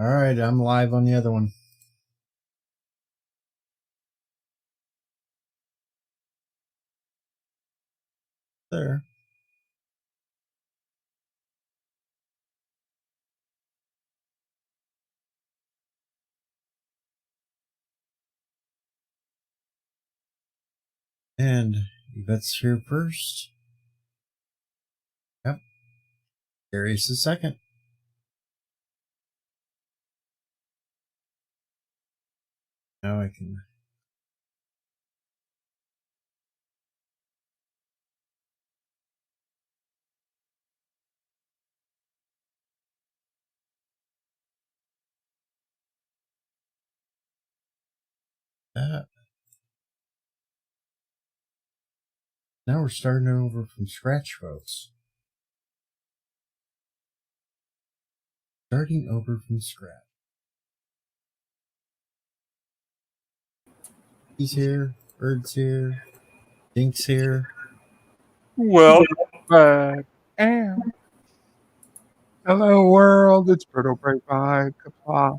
All right, I'm live on the other one. There. And Yvette's here first. Yep. Darius is second. Now I can... that. Now we're starting over from scratch, folks. Starting over from scratch. He's here. Bird's here. Dink's here. Welcome back. And hello, world. It's Birdo Break by Kapla.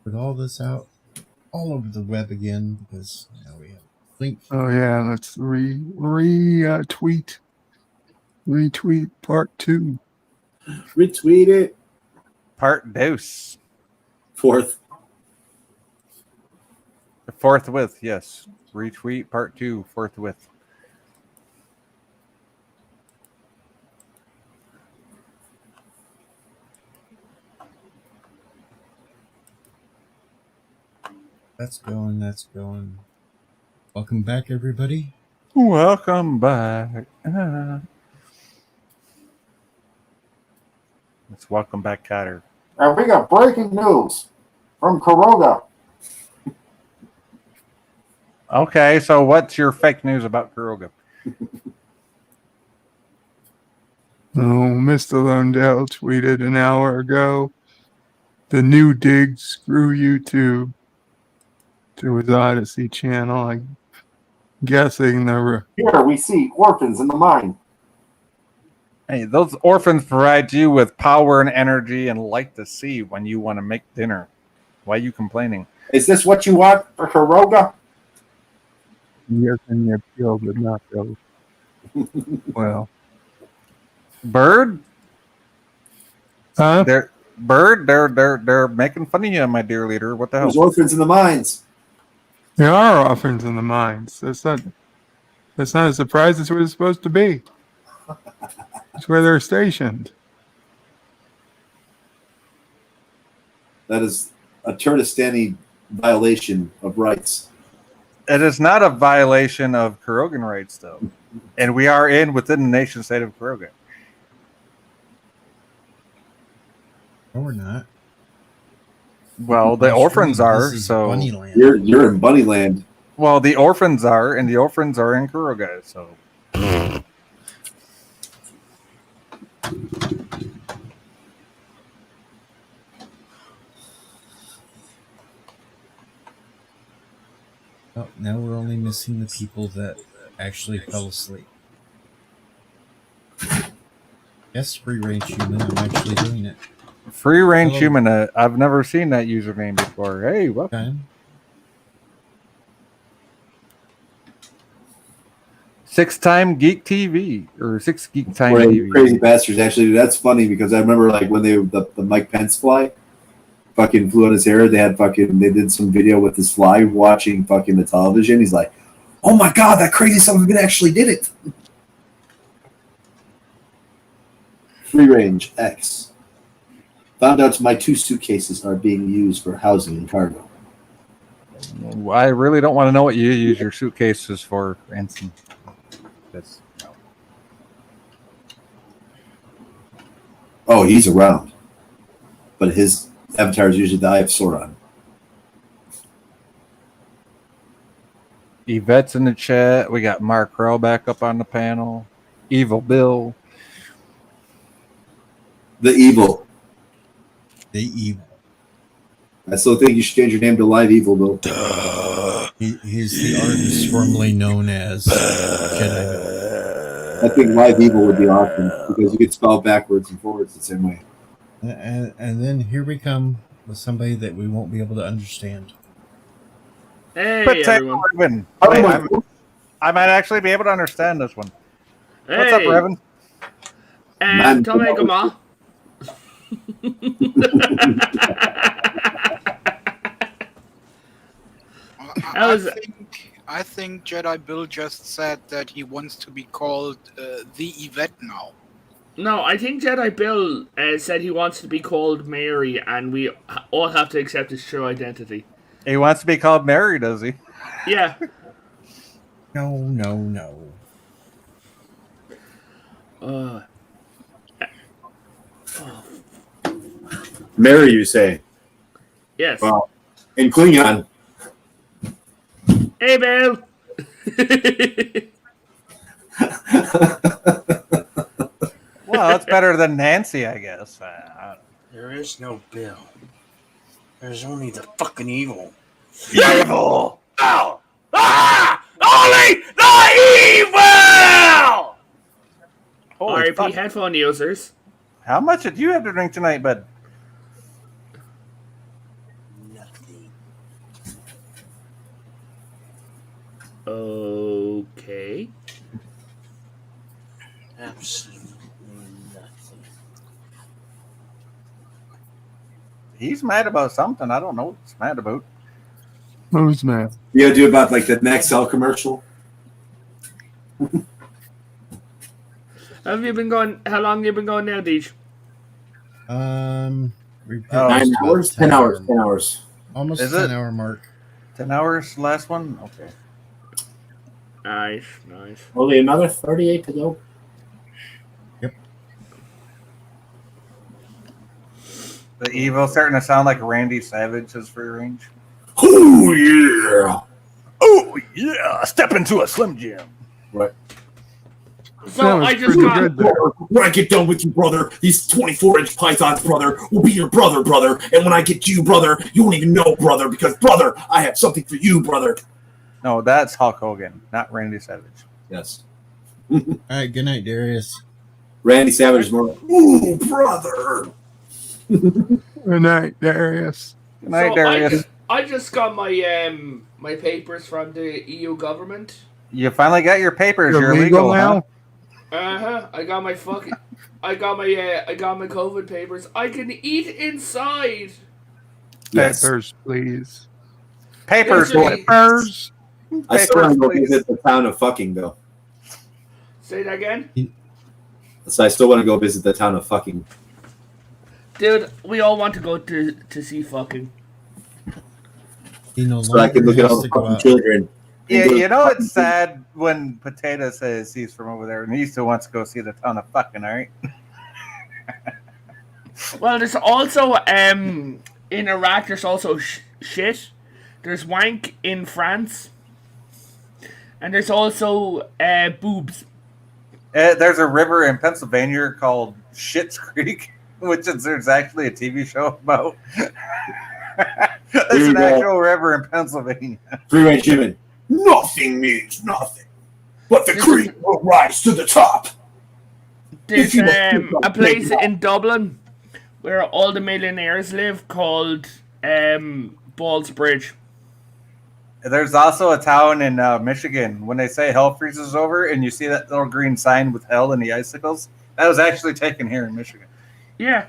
Put all this out all over the web again because now we have link. Oh yeah, let's retweet part 2. Retweet it. Part deuce. Forthwith, yes. Retweet part 2, forthwith. That's going. Welcome back, everybody. Welcome back. Let's welcome back, Catter. And we got breaking news from Kuroga. Okay, so what's your fake news about Kuroga? Mr. Lundell tweeted an hour ago, the new dig screw YouTube to his Odyssey channel. I'm guessing Here we see orphans in the mine. Hey, those orphans provide you with power and energy and light to see when you want to make dinner. Why are you complaining? Is this what you want for Kuroga? yes, and you appeal, but not those. Well, Bird? huh? They're making fun of you, my dear leader. What the hell? There's orphans in the mines. There are orphans in the mines. That's not a surprise. That's where it's supposed to be. That's where they're stationed. That is a Kurdistani violation of rights. It is not a violation of Kurogan rights, though. And we are within the nation state of Kuroga. No, we're not. Well, the orphans are, so... Bunnyland. You're in Bunnyland. Well, the orphans are, and the orphans are in Kuroga, so... Oh, now we're only missing the people that actually fell asleep. Yes, free range human. I'm actually doing it. Free range Hello. human. I've never seen that username before. Hey, welcome. Okay. 6-time Geek TV or 6 Geek Time Right, TV. crazy bastards. Actually, that's funny because I remember like when the Mike Pence fly fucking flew on his hair. They did some video with this fly watching fucking the television. He's like, "Oh my god, that crazy son of a bitch actually did it." Free range X. Found out my 2 suitcases are being used for housing and cargo. I really don't want to know what you use your suitcases for, Anson. That's no. Oh, he's around. But his avatar is usually the Eye of Sauron. Yvette's in the chat. We got Mark Crow back up on the panel. Evil Bill. The Evil. The evil. I still think you should change your name to Live Evil, Bill. He's the artist formerly known as Jedi. I think live evil would be awesome because you could spell backwards and forwards the same way. And then here we come with somebody that we won't be able to understand. Hey, Potato everyone. Revan. Oh Wait, my God. I might actually be able to understand this one. Hey. What's up, Revan? Man, Tommy, come on. How is it? I think Jedi Bill just said that he wants to be called the Yvette now. No, I think Jedi Bill said he wants to be called Mary, and we all have to accept his true identity. He wants to be called Mary, does he? Yeah. No. Mary, you say? Yes. Well, in Klingon. Hey, Bill. Well, it's better than Nancy, I guess. There is no Bill. There's only the fucking evil. Evil! Oh! Ah! Only the evil! Holy RIP fuck. headphone users. How much did you have to drink tonight, bud? Nothing. Okay. Absolutely nothing. He's mad about something. I don't know what he's mad about. Who's mad? You gotta do about like the Nextel commercial. How long you been going now, Deej? We've hit 9 just about hours? 10 hours. 10 hours. Almost Is 10 it? hour mark. 10 hours, last one? Okay. Nice. Only another 38 to go. The evil starting to sound like Randy Savage's free range. Oh, yeah. Oh, yeah. Step into a Slim Jim. Right. So That was I just pretty got. good there. When I get done with you, brother, these 24-inch pythons, brother, will be your brother. And when I get to you, brother, you won't even know, brother, because, brother, I have something for you, brother. No, that's Hulk Hogan, not Randy Savage. Yes. All right, good night, Darius. Randy Savage is more. Ooh, brother. Good night, Darius. Good night, So Darius. I just got my my papers from the EU government. You finally got your papers. You're You're legal legal now? huh? I got my fucking. I got my COVID papers. I can eat inside. Yes. Papers, please. Papers, Literally- Papers. I still want to go please. visit the town of fucking, though. Say that again, So I still want to go visit the town of fucking. dude. We all want to go to see fucking. He no So I can look longer at all has the to go fucking out. children. Yeah, and go to you know fucking- it's sad when Potato says he's from over there and he still wants to go see the town of fucking, all right? Well, there's also in Iraq. There's also shit. There's wank in France, and there's also boobs. There's a river in Pennsylvania called Schitt's Creek, which is there's actually a TV show about. There's an actual river in Pennsylvania. Free-range chicken. Nothing means nothing. But the This cream will rise to the top. There's If you must a place in Dublin where all the millionaires live called Balls Bridge. There's also a town in Michigan. When they say hell freezes over and you see that little green sign with hell and the icicles, that was actually taken here in Michigan. Yeah.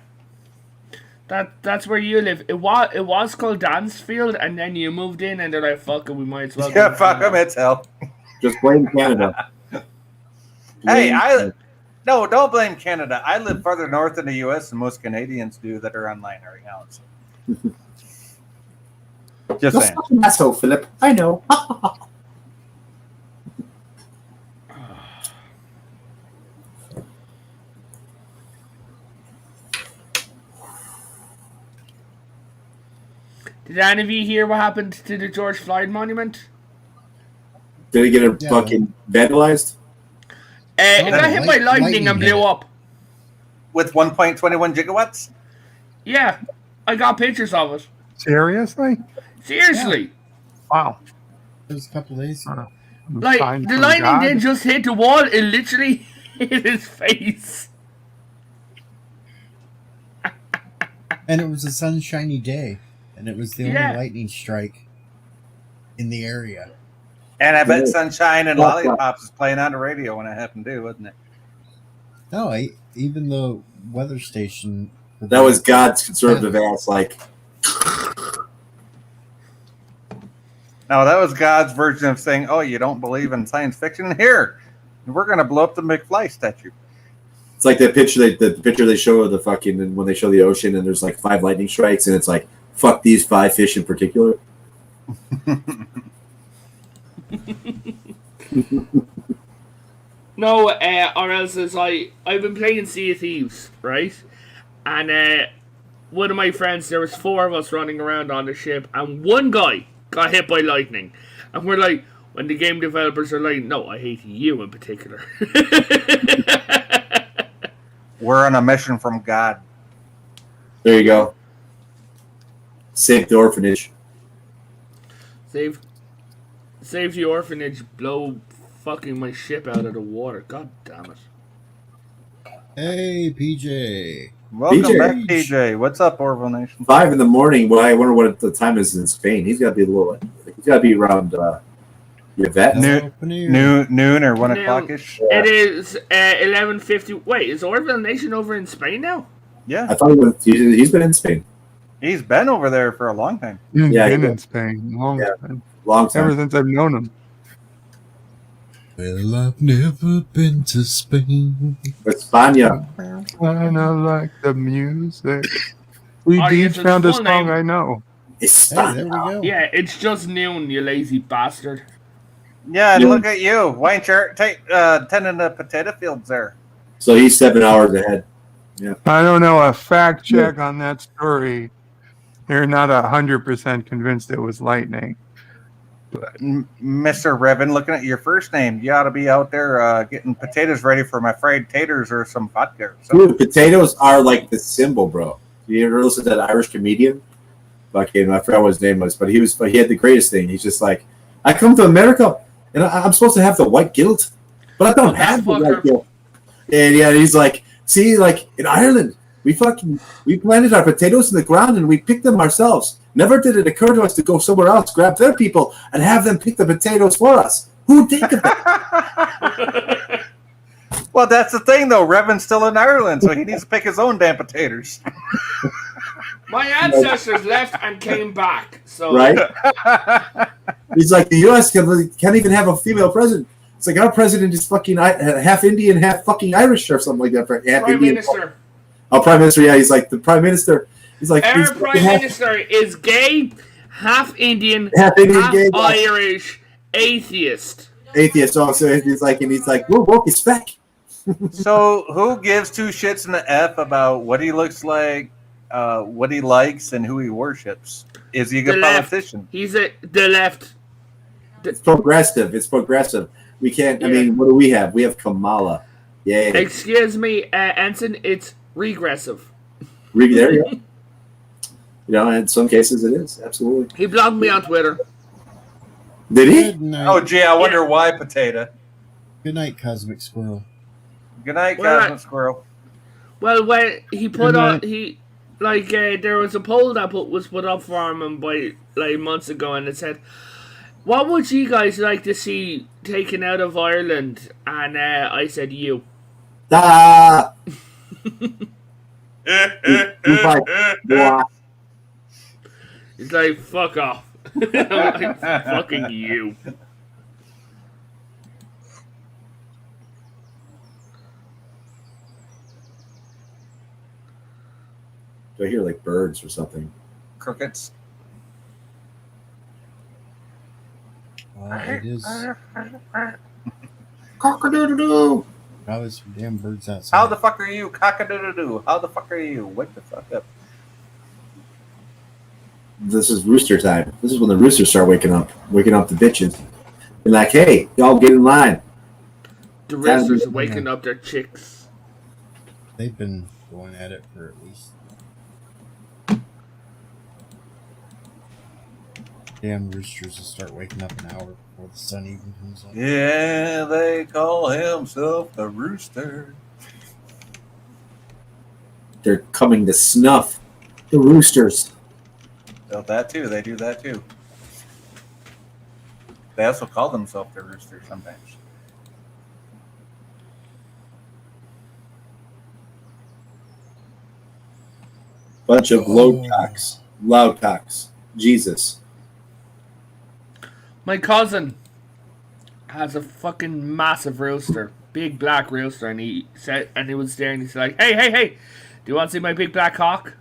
That's where you live. It was called Dansfield, and then you moved in, and they're like, "Fuck it, we might as well." Yeah, fuck them, it's hell. Just blame Canada. Hey, no, don't blame Canada. I live farther north in the U.S. than most Canadians do that are online right now. So. Just You're saying. such an asshole, Philip. I know. Did any of you hear what happened to the George Floyd monument? Did it get Yeah. fucking vandalized? It got hit by lightning and blew hit it. up. With 1.21 gigawatts? Yeah, I got pictures of it. Seriously? Seriously, Wow. It was a couple days ago. I'm like fine the from lightning God. didn't just hit the wall; it literally in his face. And it was a sunshiny day, and it was the only Yeah. lightning strike in the area. And I bet Sunshine and Lollipops is playing on the radio when it happened too, wasn't it? No, even the weather station. That was God's conservative ass. Like, No, that was God's version of saying, "Oh, you don't believe in science fiction? Here, we're gonna blow up the McFly statue." it's like that picture. The picture they show of the fucking, and when they show the ocean, and there's like 5 lightning strikes, and it's like, fuck these 5 fish in particular. No, or else is I've been playing Sea of Thieves, right? And one of my friends, there was 4 of us running around on the ship, and one guy got hit by lightning. And we're like, when the game developers are like, no, I hate you in particular. We're on a mission from God. There you go. Save the orphanage. Save the orphanage, blow fucking my ship out of the water. God damn it. Hey, PJ. Welcome PJ. back, PJ. What's up, Orville Nation? 5 in the morning. Well, I wonder what the time is in Spain. He's got to be a little. He's got to be around Yvette. Noon or 1 Noon. o'clock ish. It is 11:50. Wait, is Orville Nation over in Spain now? Yeah, I thought he's been in Spain. he's been over there for a long time. He's Yeah, been he in Spain long Yeah. time. Long time. Ever since I've known him. Well, I've never been to Spain. España. Kinda like the music. We Oh, yes, Deej it's found a full song name. I know. Hey, España. there we go. Yeah, it's just noon, you lazy bastard. Yeah, and Yeah. look at you. Why ain't you tending the potato fields there? So he's 7 hours ahead. I don't know. A fact check on that story. They're not 100% convinced it was lightning. Mr. Revan, looking at your first name, you ought to be out there getting potatoes ready for my fried taters or some vodka. Or something. Dude, potatoes are like the symbol, bro. You ever listen to that Irish comedian? Fucking, I forgot what his name was, but he had the greatest thing. He's just like, I come to America and I'm supposed to have the white guilt, but I don't have the white guilt. And yeah, he's like, see, like in Ireland, we planted our potatoes in the ground and we picked them ourselves. Never did it occur to us to go somewhere else, grab their people, and have them pick the potatoes for us. Who'd think of that? Well, that's the thing, though. Revan's still in Ireland, so he needs to pick his own damn potatoes. My ancestors left and came back, so Right? He's like, the U.S. can't even have a female president. It's like our president is fucking half Indian, half fucking Irish or something like that. Half Prime Indian. Minister. Oh, Prime Minister, yeah. He's like, the Prime Minister. He's like, Our Prime Minister is gay, half Indian, half Indian, half gay, Irish, atheist. atheist. Also, he's like, we're woke as fuck. So, who gives 2 shits in the F about what he looks like, what he likes, and who he worships? Is he a good The left. politician? He's the left. It's progressive. It's progressive. We can't. I Yeah. mean, what do we have? We have Kamala. Yay. Excuse me, Anson, it's regressive. There you go. You know, in some cases it is. Absolutely. He blocked me on Twitter. Did he? Good night. Oh, gee, I wonder why, Potato. Good night, Cosmic Squirrel. Good night, Well, Cosmic Squirrel. Well, when he put Good on, night. there was a poll that was put up for him by months ago, and it said, "What would you guys like to see taken out of Ireland?" And I said, "You." Ah. He's like, "What?" He's like, "Fuck off." I'm like, "Fucking you." Do I hear like birds or something? Crickets. It is Cock-a-doodle-doo. probably some damn birds outside. How the fuck are you? Cock-a-doodle-doo. How the fuck are you? Wake the fuck up. This is rooster time. This is when the roosters start waking up the bitches. They're like, hey, y'all get in line. The roosters waking up their chicks. They've been going at it for at least Damn roosters will start waking up an hour before the sun even comes up. Yeah, they call himself the rooster. They're coming to snuff the roosters. So that too, they do that too. They also call themselves the rooster sometimes. Bunch of loud cocks. Jesus. My cousin has a fucking massive rooster, big black rooster, and he was there, and he's like, "Hey, do you want to see my big black cock?"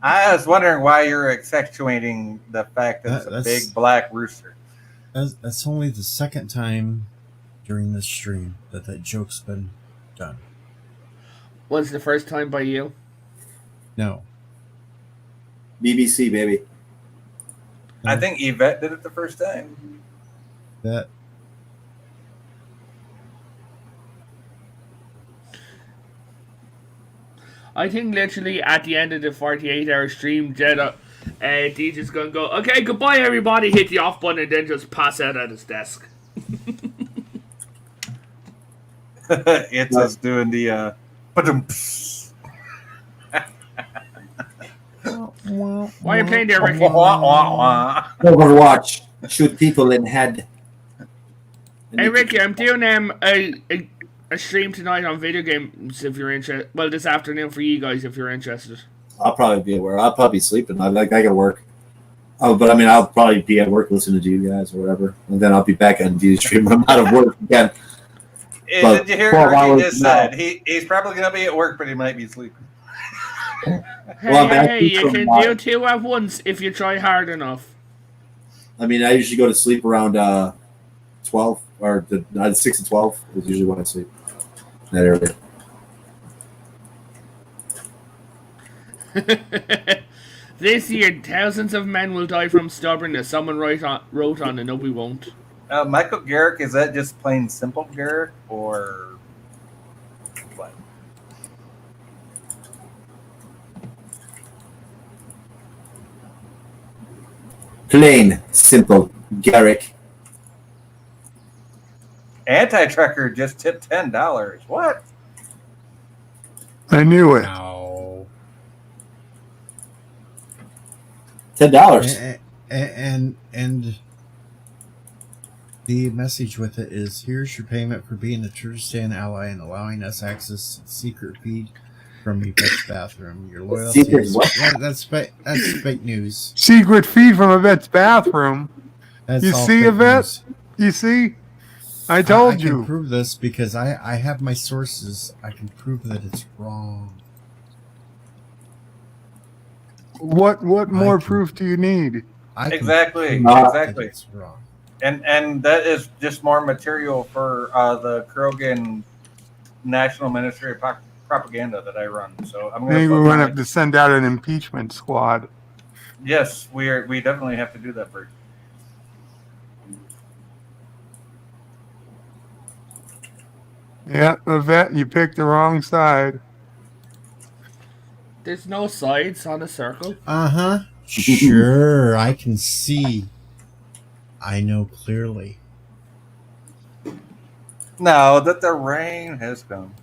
I was wondering why you're accentuating the fact that it's a That's- big black rooster. That's only the second time during this stream that joke's been done. Was the first time by you? No. BBC, baby. I think Yvette did it the first time. That I think literally at the end of the 48-hour stream, Deej is going to go, "Okay, goodbye everybody," hit the off button, and then just pass out at his desk. It's us doing the Why are you playing there, Ricky? Overwatch. Shoot people in head. Hey Ricky, I'm doing a stream tonight on video games if you're interested. Well, this afternoon for you guys if you're interested. I'll probably be at work. I'll probably be sleeping. I gotta work. Oh, but I mean, I'll probably be at work listening to you guys or whatever, and then I'll be back on the stream. I'm out of work again. Did you hear what Ricky just said? He's probably gonna be at work, but he might be sleeping. Hey, you can do two at once if you try hard enough. I mean, I usually go to sleep around 12 or 6 and 12 is usually when I sleep. That area. This year, thousands of men will die from stubbornness. Someone wrote on it. No, we won't. Michael Garrick, is that just plain simple Garrick or what? Plain, simple, Garrick. Anti-Trucker just tipped $10. What? I knew it. no. $10. And the message with it is: here's your payment for being a Kurdistan ally and allowing us access to the secret feed from Yvette's bathroom. Your loyalty Secret is what? that's fake news. Secret feed from Yvette's bathroom. That's You all see, fake Yvette? news. You see? I I told can you. prove this because I have my sources. I can prove that it's wrong. What more can- proof do you need? I can Exactly, prove that exactly. it's wrong. And that is just more material for the Krogan National Ministry of Propaganda that I run. So I'm Maybe going we're going to have to send out an impeachment squad. Yes, we definitely have to do that, Bert. Yeah, Yvette, you picked the wrong side. There's no sides on a circle. Uh-huh. Sure, I can see. I know clearly. Now that the rain has come.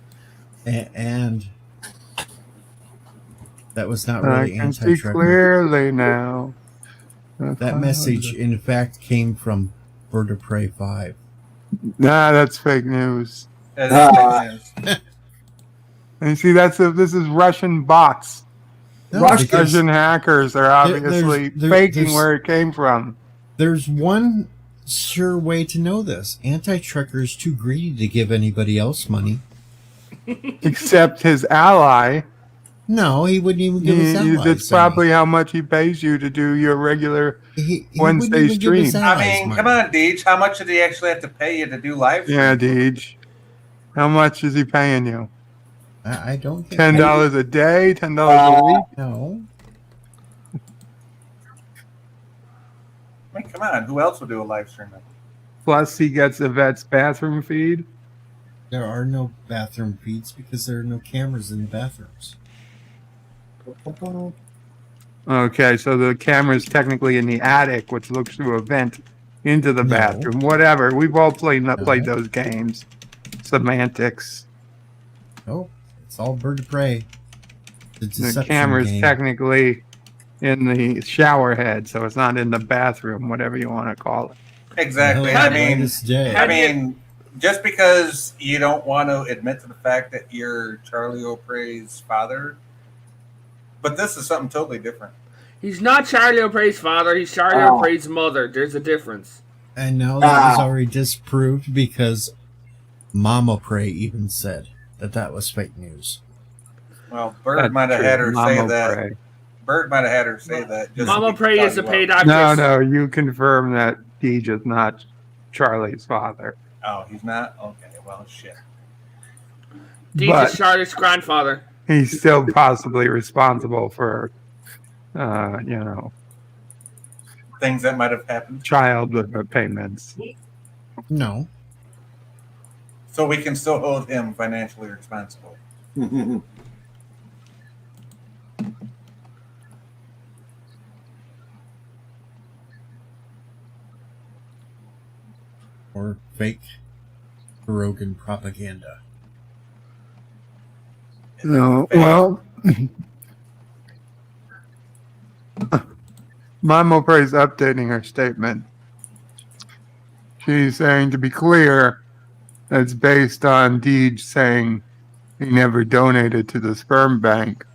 And that was not I really can see anti-trucker. clearly now. That message, in fact, came from Bird of Prey 5. Nah, that's fake news. That is fake news. And you see, this is Russian bots. No, because Russian hackers are obviously faking there's- where it came from. there's one sure way to know this. Anti-trucker is too greedy to give anybody else money. Except his ally. No, he wouldn't even give his allies That's probably how much he pays you to do your regular he Wednesday wouldn't even give his stream. I allies mean, money. come on, Deej. How much did he actually have to pay you to do live stream? Yeah, Deej. How much is he paying you? I don't think $10 a day? $10 a week? No. I mean, come on. Who else would do a live stream? Plus, he gets Yvette's bathroom feed. There are no bathroom feeds because there are no cameras in the bathrooms. Okay, so the camera's technically in the attic, which looks through a vent into the No. bathroom. Whatever. We've all played No. those games. Semantics. Oh, it's all bird of prey. The The deception camera's game. technically in the shower head, so it's not in the bathroom, whatever you want to call it. Exactly. Hell, I the mean, latest day. I mean, just because you don't want to admit to the fact that you're Charlie O'Prea's father, but this is something totally different. He's not Charlie O'Prea's father. He's Charlie O'Prea's mother. There's a difference. And now that was already disproved because Mama Prey even said that was fake news. Well, Bird might have had her say that. Prey. Bird might have had her say that. Just Mama to Prey tell is a you paid what. actress. No, you confirm that Deej is not Charlie's father. Oh, he's not? Okay, well, shit. Deej But is Charlie's grandfather. he's still possibly responsible for, Things that might have happened. child payments. No. So we can still hold him financially responsible. Or fake Rogan propaganda. No, well, Mama Prey's updating her statement. She's saying, to be clear, it's based on Deej saying he never donated to the sperm bank,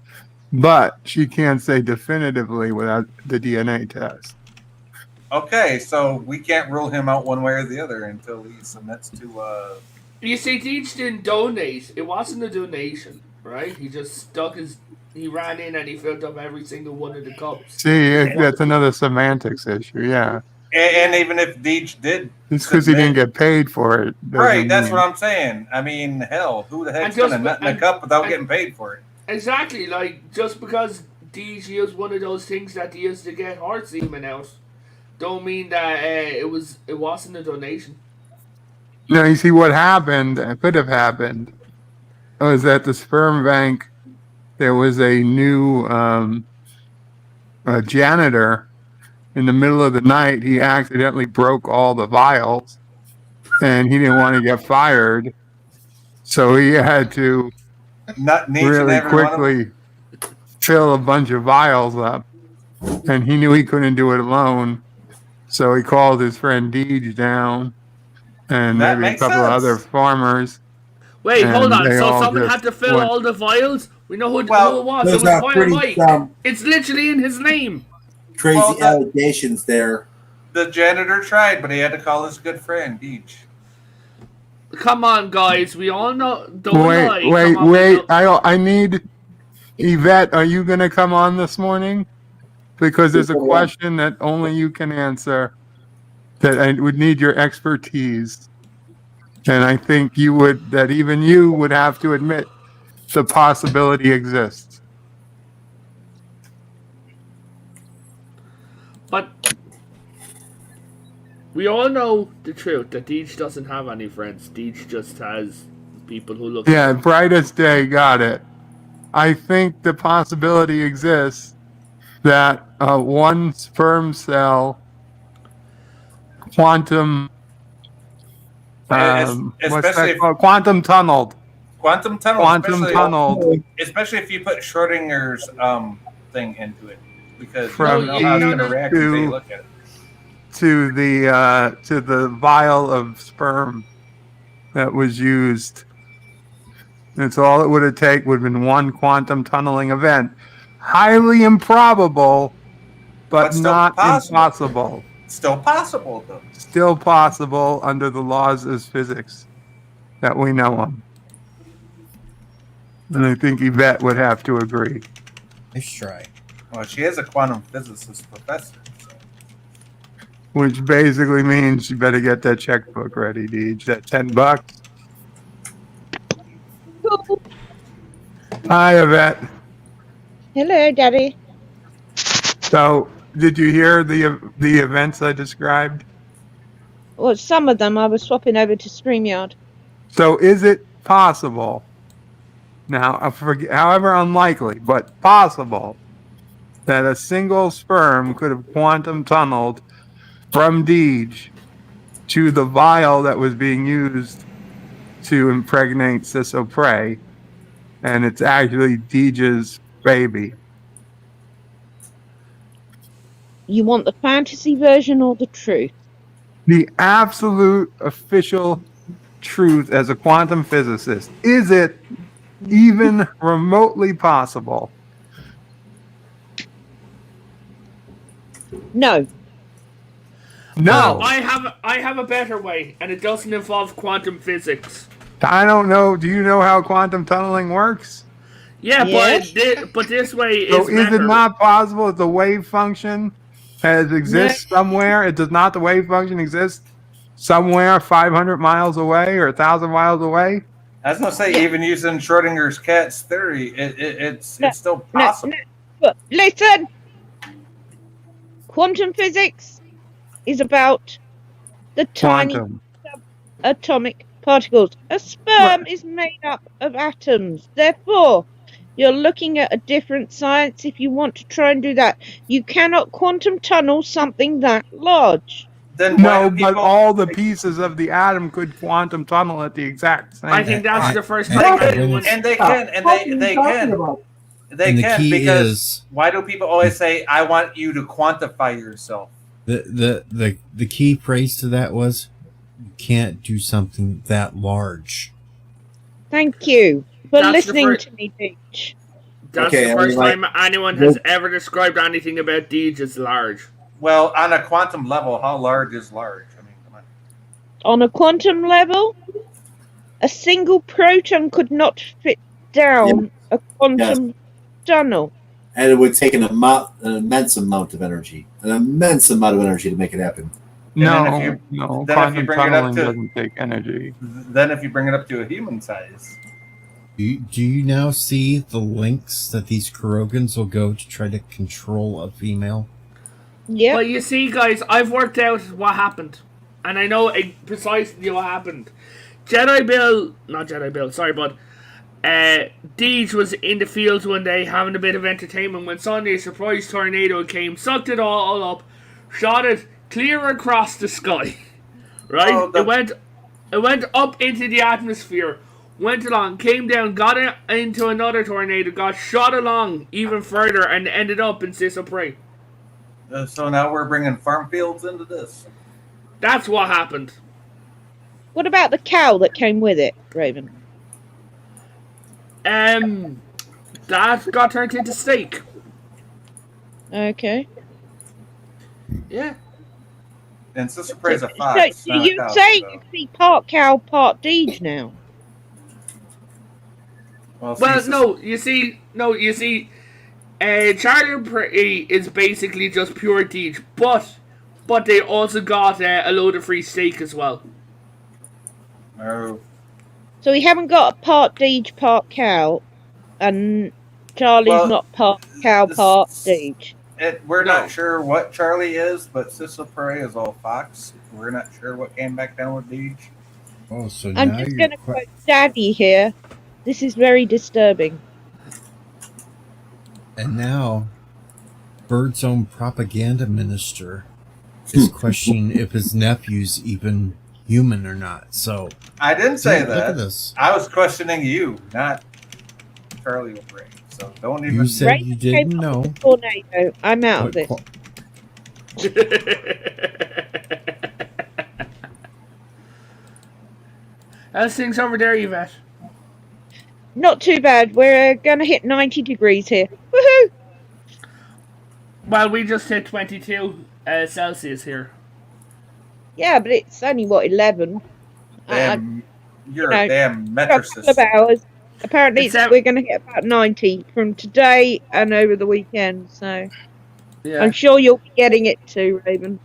but she can't say definitively without the DNA test. Okay, so we can't rule him out one way or the other until he submits to. You see, Deej didn't donate. It wasn't a donation, right? He just he ran in and he filled up every single one of the cups. See, that's another semantics issue, yeah. And even if Deej did. Just because he didn't get paid for it. Right, that's what I'm saying. I mean, hell, who the heck's going to nut in a cup without getting paid for it? Exactly, like, just because Deej used one of those things that he used to get heart semen out, don't mean that it wasn't a donation. No, you see what happened, could have happened, was that the sperm bank, there was a new janitor. In the middle of the night, he accidentally broke all the vials, and he didn't want to get fired, so he had to really quickly fill a bunch of vials up, and he knew he couldn't do it alone, so he called his friend Deej down, and maybe a couple of other farmers. Wait, hold on. So someone had to fill all the vials? We know who it was. It was Vial Mike. It's literally in his name. Crazy allegations there. The janitor tried, but he had to call his good friend, Deej. Come on, guys. We all know. Wait. I need Yvette. Are you going to come on this morning? Because there's a question that only you can answer that I would need your expertise. And I think even you would have to admit the possibility exists. But we all know the truth that Deej doesn't have any friends. Deej just has people who look. Yeah, brightest day, got it. I think the possibility exists that one sperm cell quantum. What's that called? Quantum tunneled. Quantum tunnel. Quantum tunneled. Especially if you put Schrodinger's thing into it, because From you don't know how it's going to react until you look at it. To the vial of sperm that was used. That's all it would have would have been one quantum tunneling event. Highly improbable, but not impossible. Still possible, though. Still possible under the laws of physics that we know them. And I think Yvette would have to agree. Nice try. Well, she is a quantum physicist professor. So. Which basically means you better get that checkbook ready, Deej. That $10. Hi, Yvette. Hello, Daddy. So, did you hear the events I described? Well, some of them I was swapping over to StreamYard. So, is it possible? Now, however unlikely, but possible, that a single sperm could have quantum tunneled from Deej to the vial that was being used to impregnate Sissopray, and it's actually Deej's baby. You want the fantasy version or the truth? The absolute official truth as a quantum physicist. Is it even remotely possible? No. No. I have a better way, and it doesn't involve quantum physics. I don't know. Do you know how quantum tunneling works? Yeah, Yes. but this way is So is better. it not possible that the wave function exists somewhere? Does not the wave function exist somewhere 500 miles away or 1,000 miles away? I was gonna say, even using Schrodinger's cat's theory, it's still possible. But listen, quantum physics is about the tiny Quantum. atomic particles. A sperm is made up of atoms. Therefore, you're looking at a different science if you want to try and do that. You cannot quantum tunnel something that large. Then No, but all the pieces of the atom could quantum tunnel at the exact same I think that's the first thing and anyone. they can, and they can. They And the can, key because is- why do people always say, "I want you to quantify yourself"? The key phrase to that was, you can't do something that large. Thank you for That's the listening fir- to me, Deej. That's Okay, the I first mean, like- time anyone has ever described anything about Deej as large. Well, on a quantum level, how large is large? I mean, come on. On a quantum level, a single proton could not fit down a quantum tunnel. And it would take an immense amount of energy to make it happen. No, then if you quantum bring it up tunneling to- doesn't take energy. Then, if you bring it up to a human size, Do you now see the links that these Kurogans will go to try to control a female? Yeah. But you see, guys, I've worked out what happened, and I know precisely what happened. not Jedi Bill, sorry, but Deej was in the fields one day having a bit of entertainment when suddenly a surprise tornado came, sucked it all up, shot it clear across the sky. Right? Oh, It went up into the atmosphere, went along, came down, got into another tornado, got shot along even further, and ended up in Sissopray. so now we're bringing farm fields into this. That's what happened. What about the cow that came with it, Raven? That got turned into steak. Okay. Yeah. And Sister Pray's a So fox. not a you cow, say so- you see part cow, part Deej now? Well, You see, Charlie Prey is basically just pure Deej, but they also got a load of free steak as well. Oh, So we haven't got a part Deej, part cow, and Charlie's Well, not part cow, part Deej. we're No. not sure what Charlie is, but Sister Prey is all fox. We're not sure what came back down with Deej. Oh, so I'm now just you're going to quote Daddy here. This is very disturbing. And now, Bird's own propaganda minister is questioning if his nephew's even human or not. So I didn't say look at that. this. I was questioning you, not Charlie Prey. So don't even. You said you Raven didn't came up know. with a tornado. I'm out of what this. qua- How's things over there, Yvette? Not too bad. We're going to hit 90 degrees here. Woohoo! Well, we just hit 22 Celsius here. Yeah, but it's only, 11? Damn, you're you a know, damn For a couple of metricist. hours. Apparently, It's we're going to hit about 90 from today and over the weekend. So Yeah. I'm sure you'll be getting it too, Raven.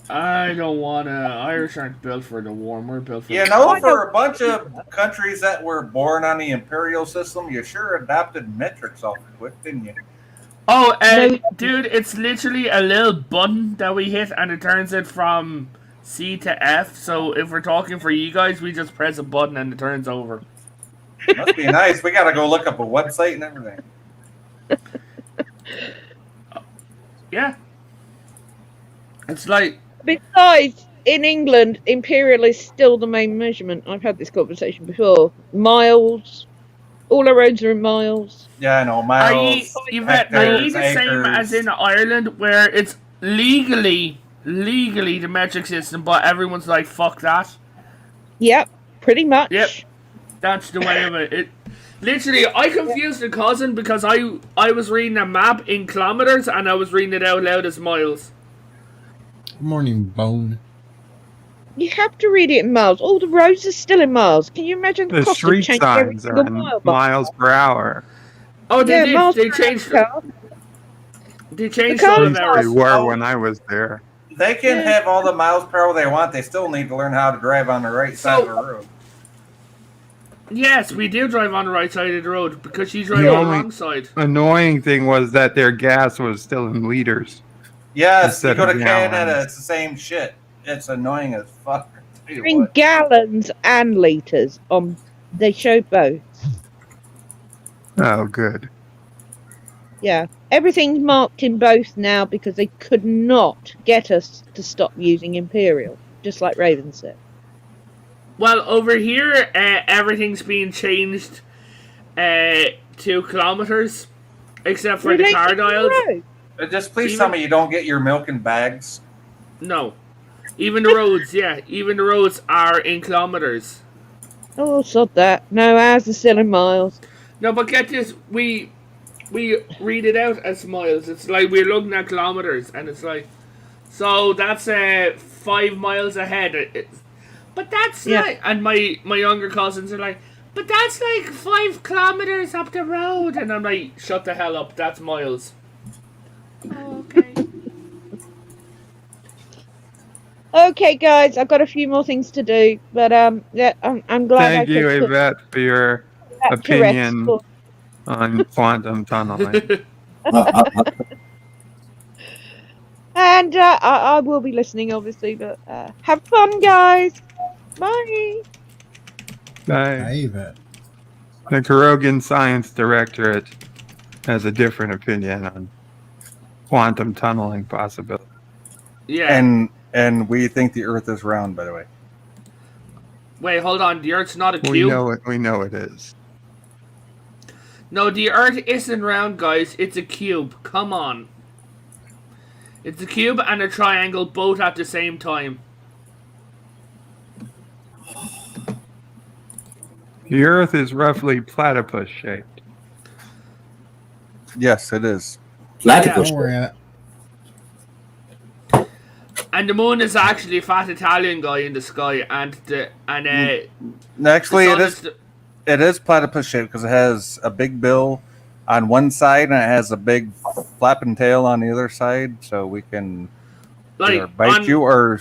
I don't wanna. Irish aren't built for the warm. We're built for You the know, I for a bunch of countries that were born on the imperial system, you sure adopted metrics awful quick, didn't you? Oh, No. dude, it's literally a little button that we hit and it turns it from C to F. So if we're talking for you guys, we just press a button and it turns over. Must be nice. We gotta go look up a website and everything. Yeah. It's like, Besides, in England, imperial is still the main measurement. I've had this conversation before. Miles. All our roads are in miles. Yeah, I know. are you, Miles, Yvette, are you hectares, the same as acres. in Ireland where it's legally the metric system, but everyone's like, fuck that? Yep, pretty Yep, much. that's the way of it. It literally, I confused a cousin because I was reading a map in kilometers and I was reading it out loud as miles. Good morning, Bone. You have to read it in miles. All the roads are still in miles. Can you imagine the The cost of street changing every signs are single in mile? miles per hour. Oh, they Yeah, did. miles They per changed. hour. They changed The all At of least cars they ours. were Oh, when I was there. they can Yeah. have all the miles per hour they want. They still need to learn how to drive on the right side of the road. Yes, we do drive on the right side of the road because you drive The on the only- wrong side. Annoying thing was that their gas was still in liters. Yes, you Instead go of to Canada, gallons. it's the same shit. It's annoying as fuck. I tell you in what. gallons and litres. They show both. Oh, good. Yeah. Everything's marked in both now because they could not get us to stop using Imperial, just like Raven said. Well, over here, everything's being changed to kilometers, except for the Really? car dials. No. Just please Even- tell me you don't get your milk in bags. No, even the roads. Yeah, even the roads are in kilometers. Oh, sod that. No, ours are still in miles. No, but get this, we read it out as miles. It's like we're looking at kilometers, and it's like, so that's 5 miles ahead. But that's Yeah. like, and my younger cousins are like, but that's like 5 kilometers up the road, and I'm like, shut the hell up. That's miles. Oh, okay. Okay, guys, I've got a few more things to do, but yeah, I'm glad Thank I you, could put Yvette, for your that to rest. opinion on quantum tunneling. And I will be listening, obviously, but have fun, guys. Bye. Bye. Hi, Yvette. The Kurogan Science Directorate has a different opinion on quantum tunneling possibility. Yeah. And we think the Earth is round, by the way. Wait, hold on. The Earth's not a cube. We know it is. No, the Earth isn't round, guys. It's a cube. Come on. It's a cube and a triangle both at the same time. The Earth is roughly platypus shaped. Yes, it is. Platypus. Don't worry. And the moon is actually a fat Italian guy in the sky, and Actually, the it sun is. It is platypus shaped because it has a big bill on one side and it has a big flapping tail on the other side, so we can either like bite on you or.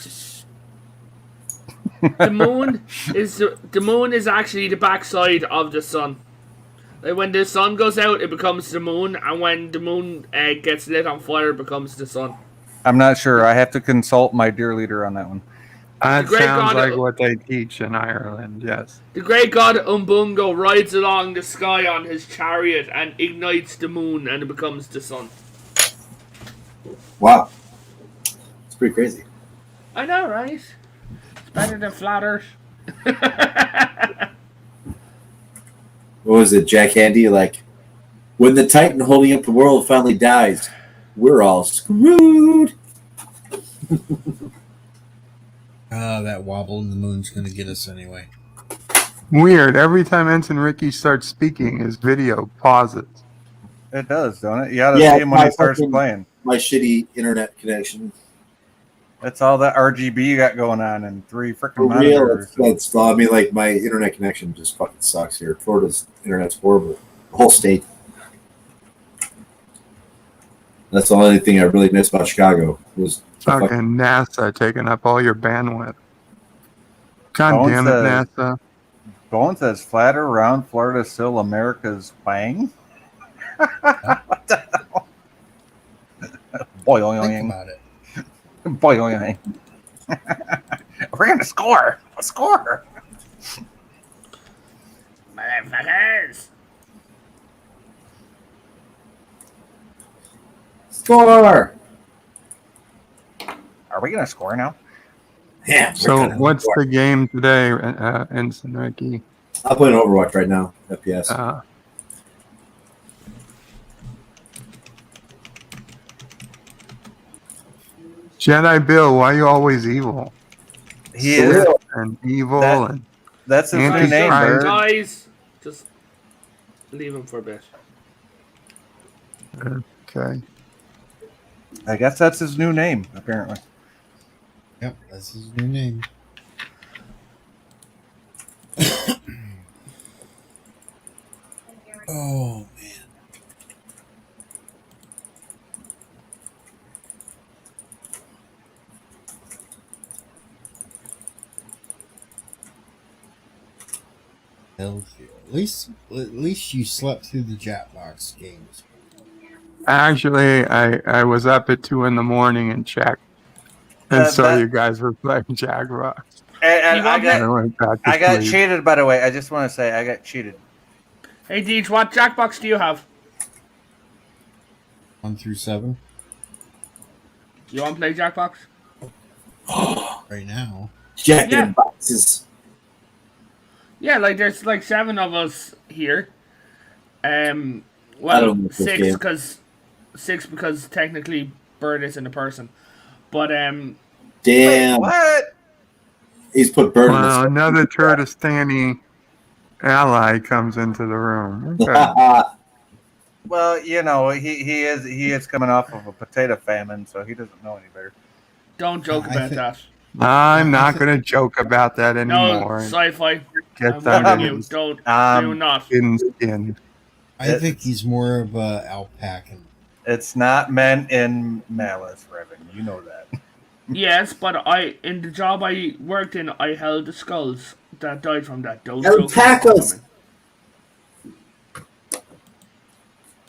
the moon is actually the backside of the sun. Like when the sun goes out, it becomes the moon, and when the moon gets lit on fire, it becomes the sun. I'm not sure. I have to consult my dear leader on that one. That great sounds God, like what they teach in Ireland, yes. The great god Umbungo rides along the sky on his chariot and ignites the moon, and it becomes the sun. Wow. It's pretty crazy. I know, right? It's better than flat Earth. What was it, Jack Handy? Like, when the Titan holding up the world finally dies, we're all screwed. That wobble in the moon's going to get us anyway. Weird. Every time Ensign Ricky starts speaking, his video pauses. It does, don't it? You gotta Yeah, see him when he my starts fucking- playing. My shitty internet connection. That's all that RGB you got going on and 3 freaking For real, monitors. that's I mean, like, my internet connection just fucking sucks here. Florida's internet's horrible. The whole state. That's the only thing I really miss about Chicago was Fucking NASA taking up all your bandwidth. God Bones damn it, says- NASA. Bone says flat or round, Florida is still America's wang. What the hell? Boy, Think about it. boy, we're gonna score. Let's score. Motherfuckers! score. Are we gonna score now? Yeah. So what's the game today, Ensign Ricky? I'm playing Overwatch right now. FPS. Jedi Bill, why are you always evil? He For is. real. And evil That- and That's his new Antichrist. name, Bird. Guys, just leave him for a bit. Okay. I guess that's his new name, apparently. Yep, that's his new name. Oh man. Hell yeah. At least you slept through the Jackbox games. Actually, I was up at 2 a.m. and checked, and saw you guys were playing Jackbox. And You want I went back to got sleep. cheated, by the way. I just want to say I got cheated. Hey, Deej, what Jackbox do you have? 1 through 7 You want to play Jackbox? right now. Jack Yeah. in boxes. Yeah, like there's like 7 of us here. I Well, don't know this game. six because technically Bird isn't a person, but Damn. What? He's put Bird in Well, the another Turtistani ally comes into the room. Okay. Well, you know, he is coming off of a potato famine, so he doesn't know any better. don't joke I about think- that. I'm not going to joke about that No, anymore. sci-fi. Get I'm that warning in you. his Don't do Um, not. skin. I think he's more of a alpaca. It's not meant in malice, Revan. You know that. Yes, but in the job I worked in, I held the skulls that died from that. Don't Held joke about tacos. women.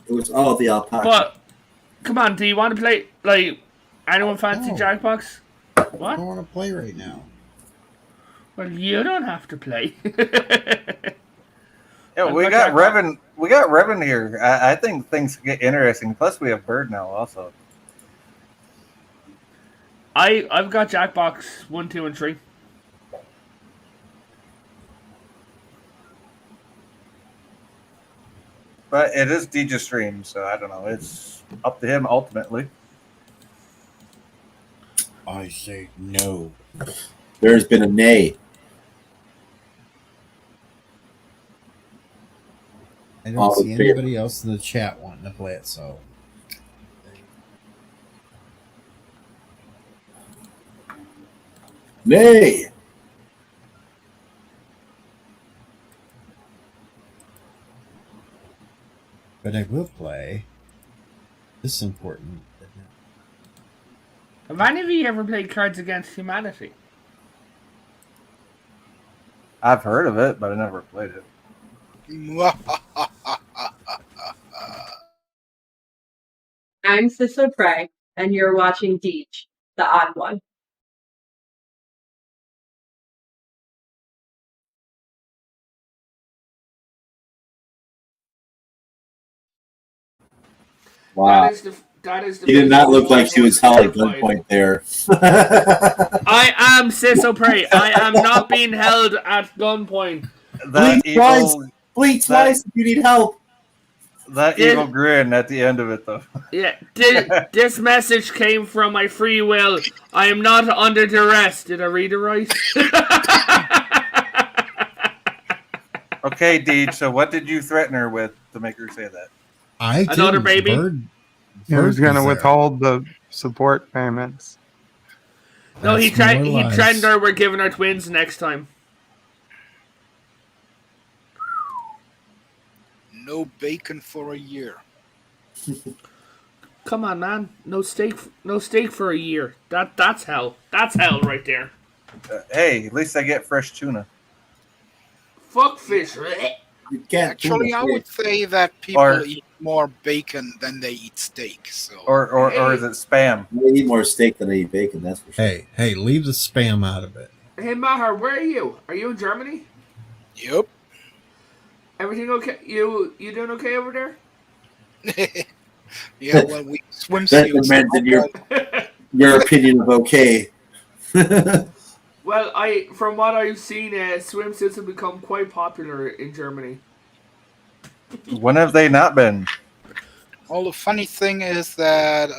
It was all the alpaca. But come on, do you want to play? Like, anyone fancy No. Jackbox? I What? don't want to play right now. Well, you don't have to play. Yeah, I've we got got Jackbox. Revan. We got Revan here. I think things get interesting. Plus, we have Bird now also. I've got Jackbox 1, 2, and 3. But it is DJ stream, so I don't know. It's up to him ultimately. I say no. There's been a nay. I don't Oh, see dear. anybody else in the chat wanting to play it, so Nay. but I will play. This is important. Have any of you ever played Cards Against Humanity? I've heard of it, but I never played it. I'm Sissa Prey, and you're watching Deej, the odd one. Wow. That is the He did not look like she was held at terrified. gunpoint there. I am Sissa Prey. I am not being held at gunpoint. That Bleed twice. evil, Bleed twice if you need help. that Did- evil grin at the end of it, though. Yeah, this message came from my free will. I am not under duress. Did I read it right? Okay, Deej. So, what did you threaten her with to make her say that? I Another didn't. baby? He was going to there. withhold the support payments. No, he That's more threatened lies. her. We're giving her twins next time. No bacon for a year. Come on, man. No steak for a year. That's hell. That's hell right there. Hey, at least I get fresh tuna. Fuck fish. You can't Actually, I would say that people Or- eat more bacon than they eat steak. So Or is it spam? I eat more steak than I eat bacon, that's for sure. Hey, leave the spam out of it. Hey, Maher, where are you? Are you in Germany? Yep. Everything okay? You doing okay over there? Yeah, well, we swimsuits. That meant that you're your opinion of okay. Well, from what I've seen, swimsuits have become quite popular in Germany. When have they not been? Well, the funny thing is that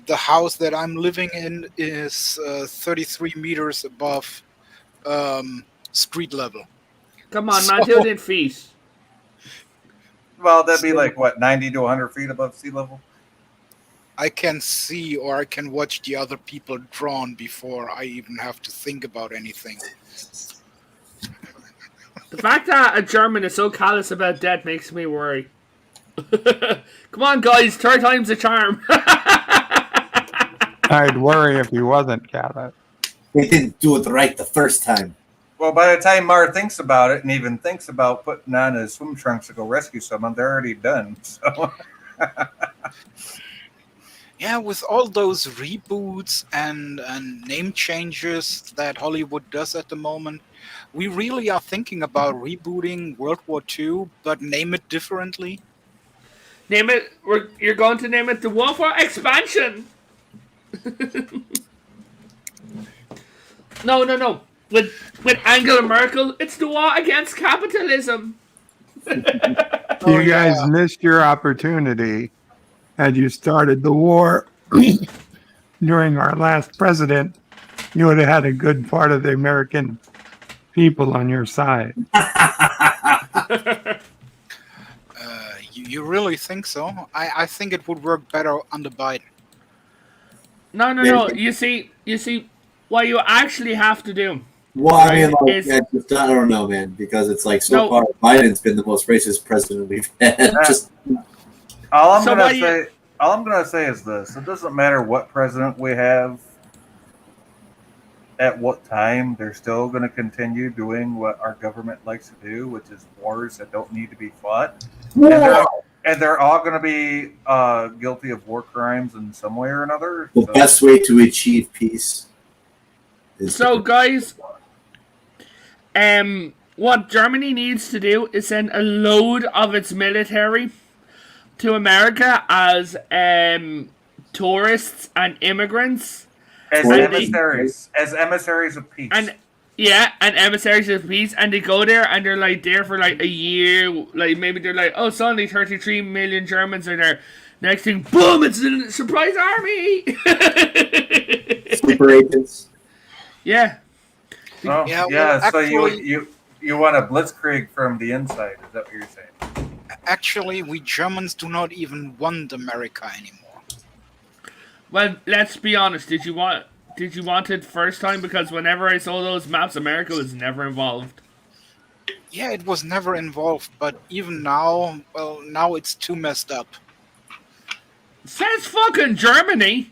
the house that I'm living in is 33 meters above street level. Come on, man, do it in feet. Well, that'd be like what, 90 to 100 feet above sea level. I can see or I can watch the other people drawn before I even have to think about anything. The fact that a German is so callous about death makes me worry. Come on, guys, third time's a charm. I'd worry if he wasn't callous. They didn't do it right the first time. Well, by the time Mar thinks about it and even thinks about putting on his swim trunks to go rescue someone, they're already done. So. Yeah, with all those reboots and name changes that Hollywood does at the moment, we really are thinking about rebooting World War II, but name it differently. Name it. You're going to name it the War for Expansion. No. With Angela Merkel, it's the war against capitalism. You guys missed your opportunity. Had you started the war during our last president, you would have had a good part of the American people on your side. You really think so? I think it would work better under Biden. No. You see, what you actually have to do. Well, I mean, like, I don't know, man, because it's like so far Biden's been the most racist president we've had. All I'm gonna say is this: it doesn't matter what president we have, at what time, they're still going to continue doing what our government likes to do, which is wars that don't need to be fought. And they're all going to be guilty of war crimes in some way or another. The best way to achieve peace is guys, what Germany needs to do is send a load of its military to America as tourists and immigrants. As emissaries of peace. And emissaries of peace, and they go there and they're like there for like a year, like maybe they're like, oh, suddenly 33 million Germans are there. Next thing, boom, it's a surprise army. Sleeper agents. Yeah. Oh, well, so actually, you want a blitzkrieg from the inside? Is that what you're saying? Actually, we Germans do not even want America anymore. Well, let's be honest. Did you want it first time? Because whenever I saw those maps, America was never involved. Yeah, it was never involved, but even now, well, now it's too messed up. Says fucking Germany.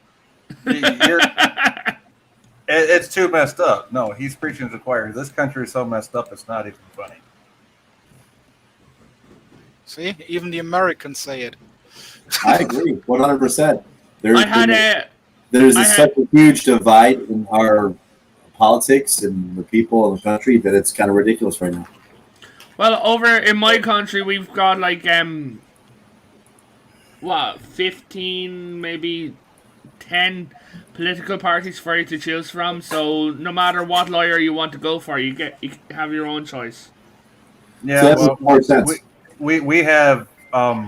It's too messed up. No, he's preaching to the choir. This country is so messed up, it's not even funny. See, even the Americans say it. I agree, 100%. There's such a huge divide in our politics and the people in the country that it's kind of ridiculous right now. Well, over in my country, we've got like 15, maybe 10 political parties for you to choose from. So no matter what lawyer you want to go for, you have your own choice. Yeah, so that makes more sense. We have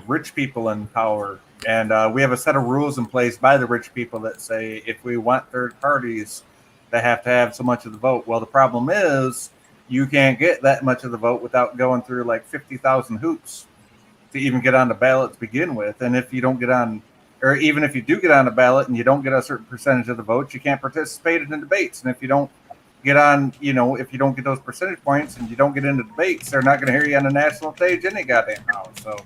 rich people in power. And we have a set of rules in place by the rich people that say if we want third parties, they have to have so much of the vote. Well, the problem is you can't get that much of the vote without going through like 50,000 hoops to even get on the ballot to begin with. And if you don't get on, or even if you do get on the ballot and you don't get a certain percentage of the vote, you can't participate in the debates. And if you don't get on, if you don't get those percentage points and you don't get into debates, they're not going to hear you on the national stage any goddamn how. So.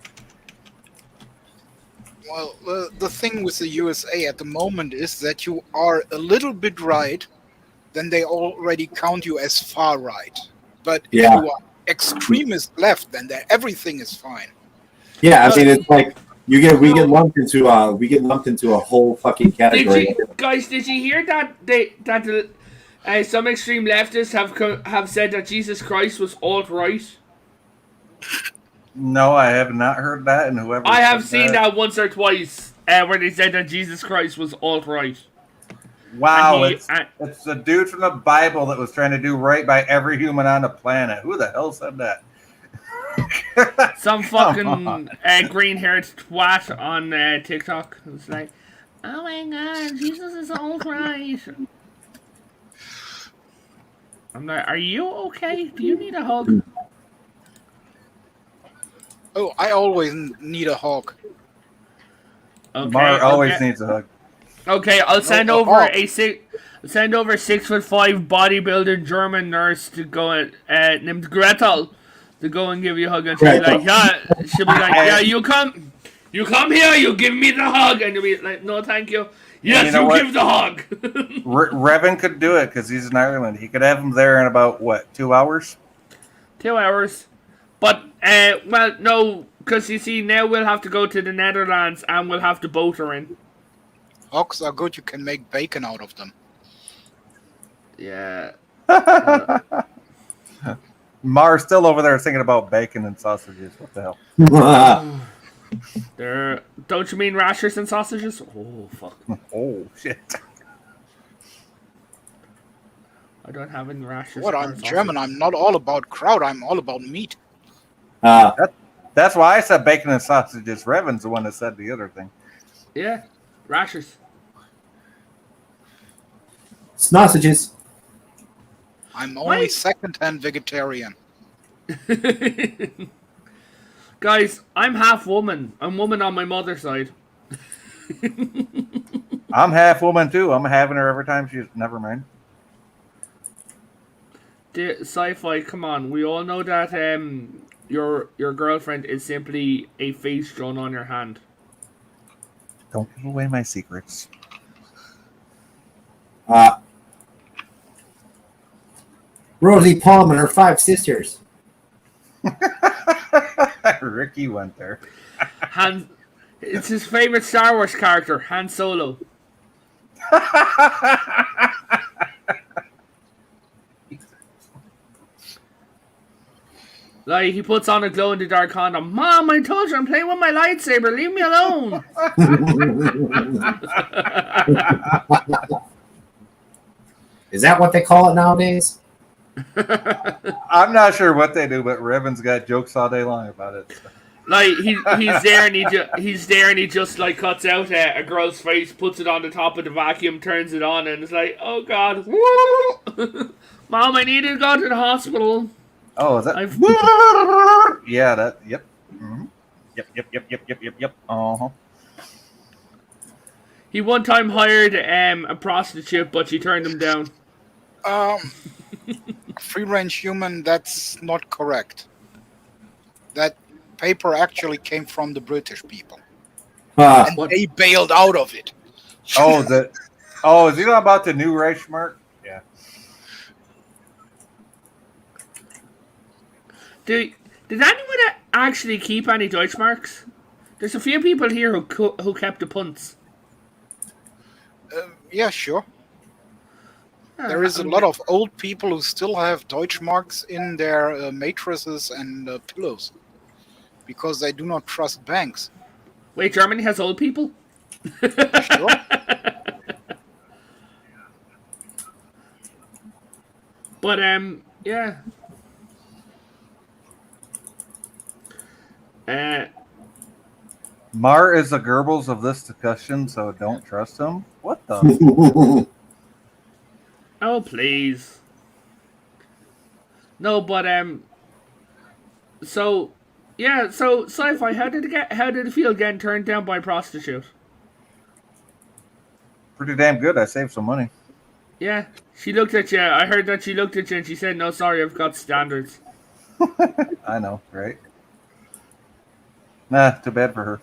Well, the thing with the USA at the moment is that you are a little bit right, then they already count you as far right. But if you are extremist left, then everything is fine. Yeah, I mean, it's like we get lumped into a whole fucking category. Did you hear that some extreme leftists have said that Jesus Christ was alt-right? No, I have not heard that, and whoever I have seen that once or twice, where they said that Jesus Christ was alt-right. Wow, And it's the dude from the Bible that was trying to do right by every human on the planet. Who the hell said that? some fucking green-haired twat on TikTok was like, "Oh my God, Jesus is all right." I'm like, "Are you okay? Do you need a hug?" Oh, I always need a hug. Okay, Mar always needs a hug. Okay, I'll send No, over hug. a 6'5" bodybuilder German nurse to go named Gretel to go and give you a hug, and she'll be like, yeah, you come here, you give me the hug, and you'll be like, no, thank you. Yes, you know what? give the hug. Revan could do it because he's in Ireland. He could have him there in about, 2 hours? 2 hours. But, well, no, because you see, now we'll have to go to the Netherlands and we'll have to boat her in. Hogs are good. You can make bacon out of them. Yeah. Mar's still over there thinking about bacon and sausages. What the hell? Don't you mean rashers and sausages? Oh, fuck. Oh, shit. I don't have any rashers. What? I'm German. I'm not all about kraut. I'm all about meat. That's why I said bacon and sausages. Revan's the one that said the other thing. Yeah, rashers. Sausages. I'm only second-hand vegetarian. Guys, I'm half woman. I'm woman on my mother's side. I'm half woman too. I'm having her every time she's. Never mind. Sci-fi, come on. We all know that your girlfriend is simply a face drawn on your hand. Don't give away my secrets. Rosie Palm and her 5 sisters. Ricky went there. It's his favorite Star Wars character, Han Solo. Like, he puts on a glow-in-the-dark condom. Mom, I told you I'm playing with my lightsaber. Leave me alone. Is that what they call it nowadays? I'm not sure what they do, but Revan's got jokes all day long about it. So. Like, he's there and he just like cuts out a girl's face, puts it on the top of the vacuum, turns it on, and it's like, oh God, Mom, I need to go to the hospital. Oh, is that? Yeah, that. Yep. Mm-hmm. Yep. Uh-huh. He one time hired a prostitute, but she turned him down. Free-range human, that's not correct. That paper actually came from the British people. And they bailed out of it. Oh, is he talking about the new Reichsmark? Yeah. Did anyone actually keep any Deutschmarks? There's a few people here who kept the punts. Yeah, sure. There is a lot of old people who still have Deutschmarks in their mattresses and pillows because they do not trust banks. Wait, Germany has old people? Sure. But, yeah. Mar is the Goebbels of this discussion, so don't trust him. What the? Oh, please. No, but, so, yeah, so, Sci-Fi, how did it feel getting turned down by a prostitute? Pretty damn good. I saved some money. Yeah, she looked at you. I heard that she looked at you and she said, no, sorry, I've got standards. I know, right? Nah, too bad for her.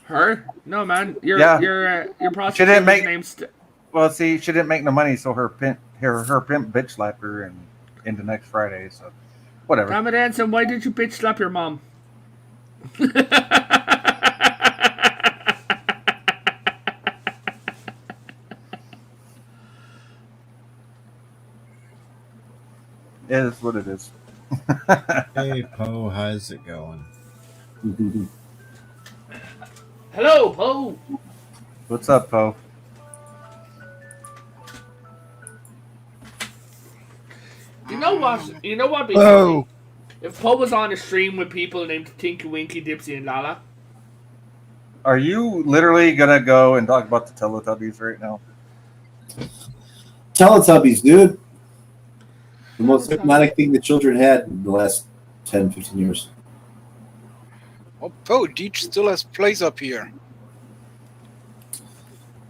Her? No, man. Your prostitute she didn't make named well, see, she didn't make no money, so her pimp bitch slapped her and into next Friday. So, whatever. Damn it, Anson, why did you bitch slap your mom? It is what it is. Hey, Poe, how's it going? Hello, Poe. What's up, Poe? what? You know what'd be Oh, funny? If Poe was on a stream with people named Tinky Winky, Dipsy, and Lala. Are you literally gonna go and talk about the Teletubbies right now? Teletubbies, dude. The most hypnotic thing the children had in the last 10, 15 years. Oh, Deej still has plays up here.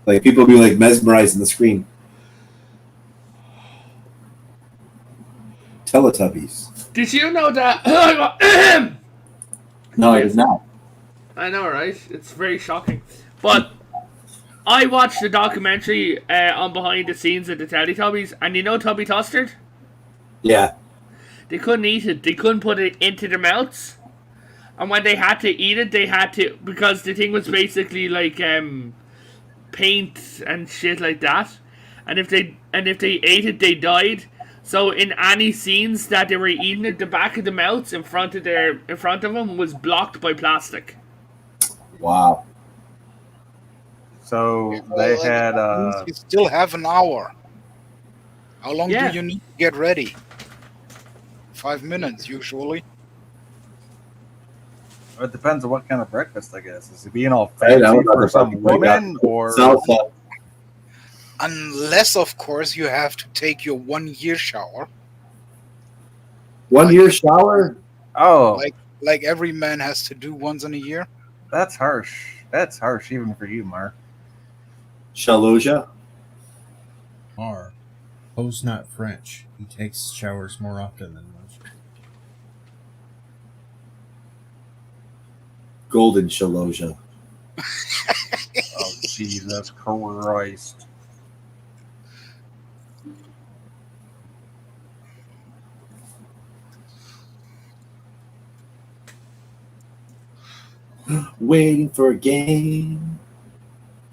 Like people be like mesmerized in the screen. Teletubbies. Did you know that? No, I did not. I know, right? It's very shocking. But I watched the documentary on behind the scenes of the Teletubbies, and you know Tubby Tustard? Yeah. They couldn't eat it. They couldn't put it into their mouths. And when they had to eat it, they had to, because the thing was basically like paint and shit like that. And if they ate it, they died. So in any scenes that they were eating it, the back of the mouths in front of them was blocked by plastic. Wow. So they had. You still have an hour. How long Yeah. do you need to get ready? 5 minutes usually. It depends on what kind of breakfast, I guess. Is it being all Right, fancy I was about for to some fucking wake woman, up. or Salsa. Unless, of course, you have to take your 1 year shower. 1 year shower? oh, Like every man has to do once in a year. that's harsh. That's harsh, even for you, Mar. Shaloja? Mar. Poe's not French. He takes showers more often than most. Golden Shaloja. Oh, Jesus Christ. Waiting for a game.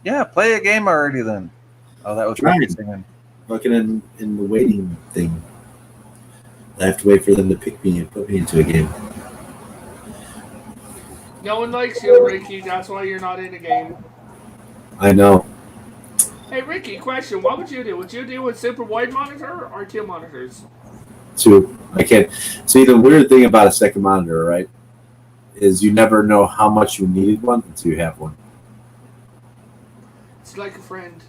Yeah, play a game already then. Oh, that was Right. Ricky singing. Fucking in the waiting thing. I have to wait for them to pick me and put me into a game. No one likes you, Ricky. That's why you're not in the game. I know. Hey, Ricky, question. What would you do? Would you do with super wide monitor or 2 monitors? So I can't. See, the weird thing about a second monitor, right, is you never know how much you needed one until you have one. It's like a friend.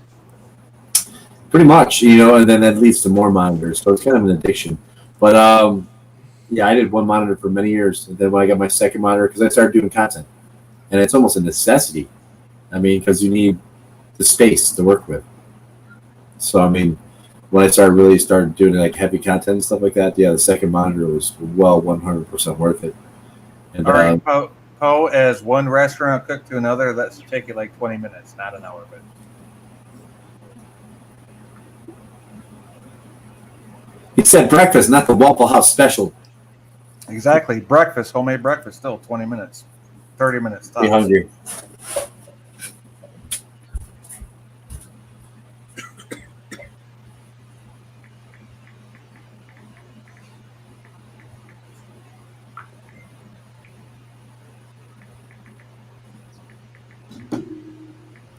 Pretty much, and then that leads to more monitors. So it's kind of an addiction. But yeah, I did one monitor for many years. And then when I got my second monitor, because I started doing content, and it's almost a necessity. I mean, because you need the space to work with. So I mean, when I started doing like heavy content and stuff like that, yeah, the second monitor was 100% worth it. And, All right, Poe, as one restaurant cook to another, that should take you like 20 minutes, not an hour. But he said breakfast, not the Waffle House special. exactly, breakfast, homemade breakfast, still 20 minutes, 30 minutes. Be Tops. hungry.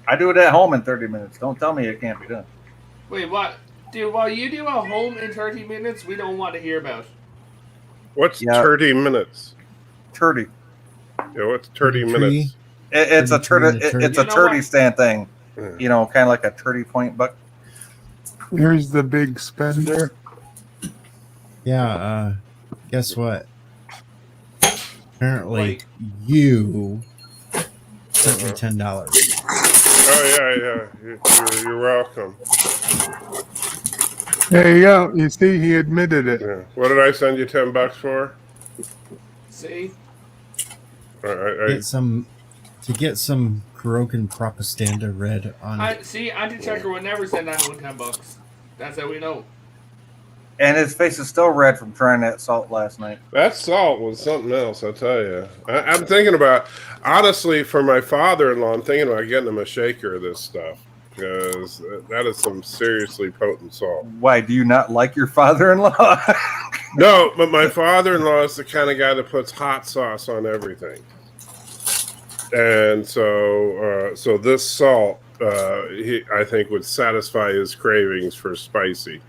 I do it at home in 30 minutes. Don't tell me it can't be done. Wait, what? Dude, while you do a home in 30 minutes, we don't want to hear about. What's Yeah. 30 minutes? 30. Yeah, what's 30 Tree. minutes? It's a turd. It's a You know turdy what? stand thing. Yeah. Kind of like a turdy point buck. here's the big spender. Yeah, guess what? Apparently, Like- you sent me $10. Oh, yeah. You're welcome. There you go. You see, he admitted it. Yeah. What did I send you $10 for? See? Get some Kurokan propaganda read on it. See, Anti-Checker would never send that one $10. That's how we know. And his face is still red from trying that salt last night. That salt was something else, I tell you. I'm thinking about, honestly, for my father-in-law, I'm thinking about getting him a shaker of this stuff, because that is some seriously potent salt. Why, do you not like your father-in-law? No, but my father-in-law is the kind of guy that puts hot sauce on everything. And so this salt, I think, would satisfy his cravings for spicy.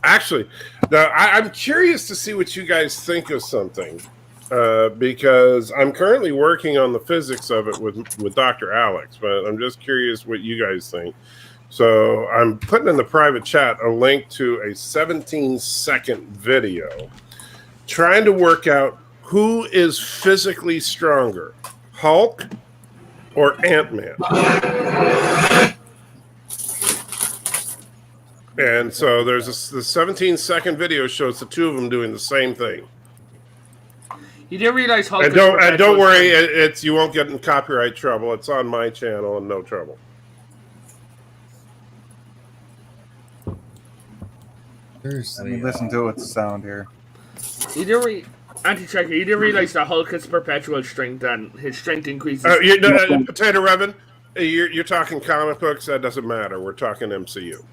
Actually, now I'm curious to see what you guys think of something because I'm currently working on the physics of it with Dr. Alex, but I'm just curious what you guys think. So I'm putting in the private chat a link to a 17-second video trying to work out who is physically stronger, Hulk or Ant-Man. And so there's the 17-second video shows the two of them doing the same thing. You didn't realize Hulk. And don't worry, it's you won't get in copyright trouble. It's on my channel and no trouble. Seriously, Let me listen to what's the sound here. You didn't Anti-Checker, you didn't realize that Hulk has perpetual strength and his strength increases. Potato Revan, you're talking comic books. That doesn't matter. We're talking MCU.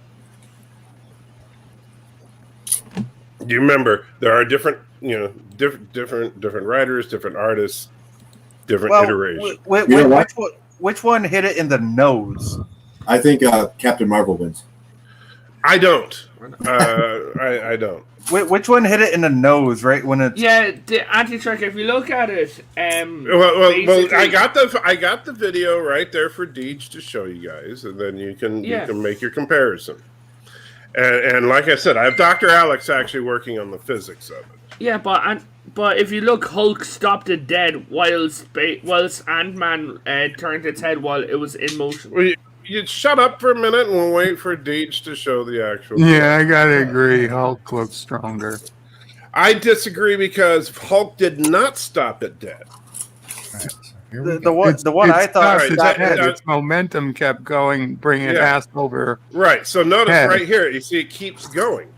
Do you remember there are different writers, different artists, different iterations? Which one hit it in the nose? I think Captain Marvel wins. I don't. I don't. Which one hit it in the nose? Right when it's the Anti-Checker. If you look at it, well, I got the video right there for Deej to show you guys, and then you can make your comparison. And like I said, I have Dr. Alex actually working on the physics of it. Yeah, but if you look, Hulk stopped it dead whilst Ant-Man turned its head while it was in motion. Well, you shut up for a minute and we'll wait for Deej to show the actual. Yeah, I gotta agree. Hulk looks stronger. I disagree because Hulk did not stop it dead. Right, the one I thought its momentum kept going, bringing it ass over. Right. So notice right here, you see it keeps going.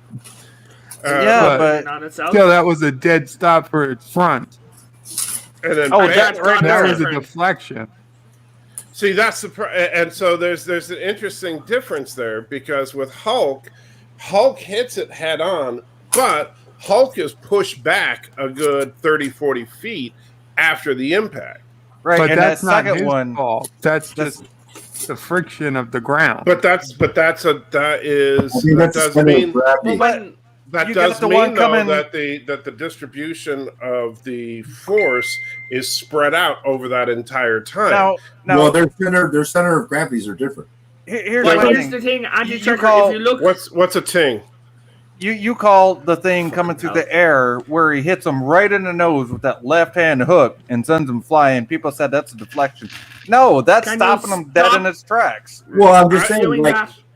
But still, that was a dead stop for its front. And then that was a deflection. See, that's and so there's an interesting difference there because with Hulk hits it head on, but Hulk is pushed back a good 30, 40 feet after the impact. Right, but that's not his fault. That's just the friction of the ground. But that does mean that the distribution of the force is spread out over that entire time. Well, their center of gravities are different. Here's the thing, Anti-Checker. If you look, what's a ting? You call the thing coming through the air where he hits him right in the nose with that left hand hook and sends him flying. People said that's a deflection. No, that's stopping him dead in its tracks. Well, I'm just saying,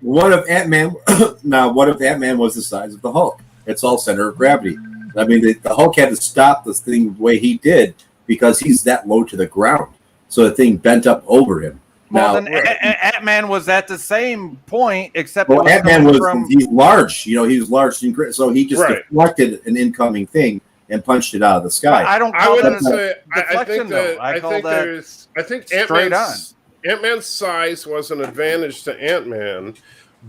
what if Ant-Man? Now, what if Ant-Man was the size of the Hulk? It's all center of gravity. I mean, the Hulk had to stop this thing the way he did because he's that low to the ground. So the thing bent up over him. Well, then Ant-Man was at the same point, except Ant-Man he's large. He's large, so he just deflected an incoming thing and punched it out of the sky. I don't. I wouldn't say. I think Ant-Man's size was an advantage to Ant-Man,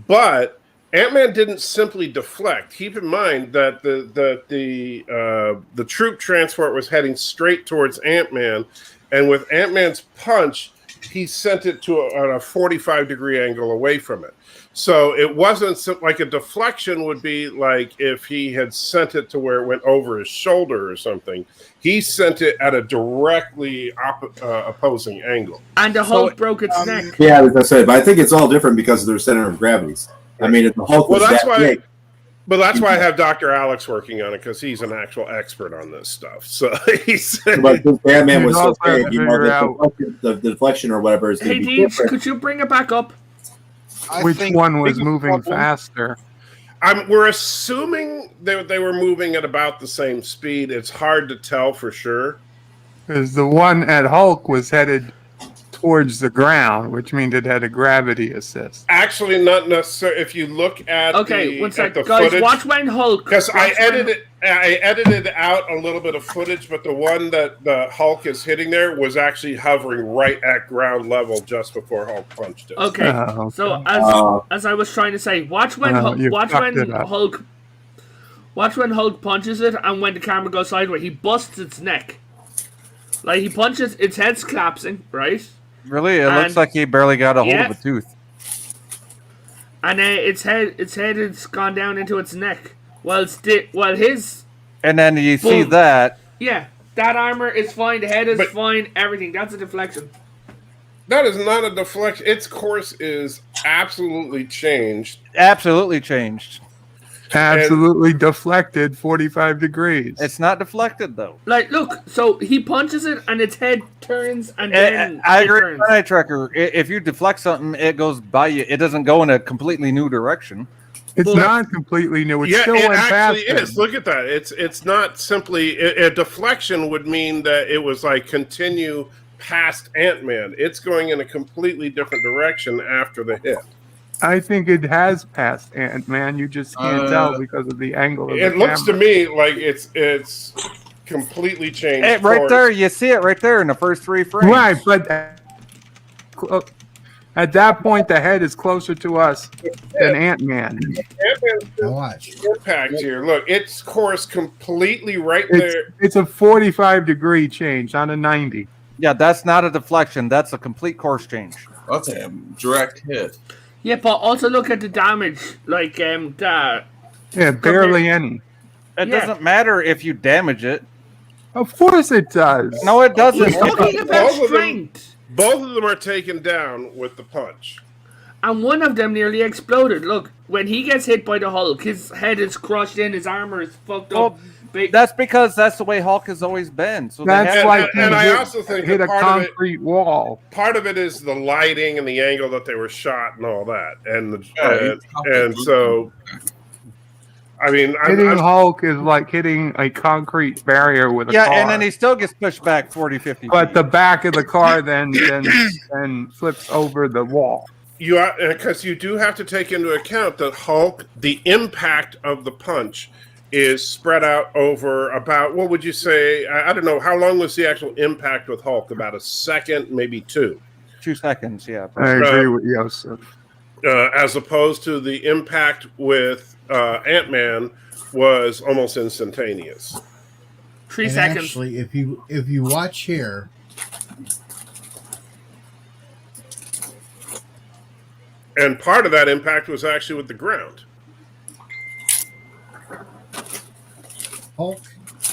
but Ant-Man didn't simply deflect. Keep in mind that the troop transport was heading straight towards Ant-Man, and with Ant-Man's punch, he sent it to a 45-degree angle away from it. So it wasn't like a deflection would be like if he had sent it to where it went over his shoulder or something. He sent it at a directly opposing angle. And the Hulk broke its neck. Yeah, as I said, but I think it's all different because of their center of gravities. I mean, if the Hulk was big. But that's why I have Dr. Alex working on it because he's an actual expert on this stuff. So he's. But Batman was so big, the deflection or whatever is going to be different. Could you bring it back up? Which one was moving faster? We're assuming they were moving at about the same speed. It's hard to tell for sure. Because the one at Hulk was headed towards the ground, which means it had a gravity assist. Actually, not necessarily. If you look at one sec, the guys, footage, watch when Hulk. Because I edited out a little bit of footage, but the one that the Hulk is hitting there was actually hovering right at ground level just before Hulk punched it. Okay, so as I was trying to say, watch when Hulk punches it, and when the camera goes sideways, he busts its neck. Like he punches, its head's collapsing, right? Really? It looks like he barely got a hold of a tooth. and its head has gone down into its neck. Well, his And then you see Boom. that. Yeah, that armor is fine. The head is But- fine. Everything. That's a deflection. That is not a deflection. Its course is absolutely changed. Absolutely changed. Absolutely deflected 45 degrees. It's not deflected though. Like, look. So he punches it, and its head turns, and then I it agree turns. with Night Tracker. If you deflect something, it goes by you. It doesn't go in a completely new direction. It's not completely new. It Yeah, still it went past actually him. is. Look at that. It's not simply a deflection would mean that it was like continue past Ant-Man. It's going in a completely different direction after the hit. I think it has passed Ant-Man. You just can't tell because of the angle of the It looks to camera. me like it's completely changed. Right course. there, you see it right there in the first 3 frames. Right, but at that point, the head is closer to us than Ant-Man. Ant-Man's impact here. Look, its course completely right there. It's a 45-degree change, not a 90. Yeah, that's not a deflection. That's a complete course change. That's a direct hit. Yeah, but also look at the damage. Like that. Yeah, barely any. It doesn't matter if you damage it. Of course it does. No, it doesn't. He's talking about Both of them- strength. Both of them are taken down with the punch. And one of them nearly exploded. Look, when he gets hit by the Hulk, his head is crushed in, his armor is fucked up. That's because that's the way Hulk has always been. So That's they like and I hit- also think hit that a part of it- concrete wall. Part of it is the lighting and the angle that they were shot and all that, and Yeah, and so, I mean, Hitting Hulk is like hitting a concrete barrier with a car. and then he still gets pushed back 40, 50 But feet. the back of the car then flips over the wall. you are because you do have to take into account that Hulk, the impact of the punch is spread out over about, what would you say? I don't know, how long was the actual impact with Hulk? About a second, maybe 2. 2 seconds, yeah. I agree with Yosef. As opposed to the impact with Ant-Man was almost instantaneous. 3 And seconds. Actually, if you watch here, And part of that impact was actually with the ground. Hulk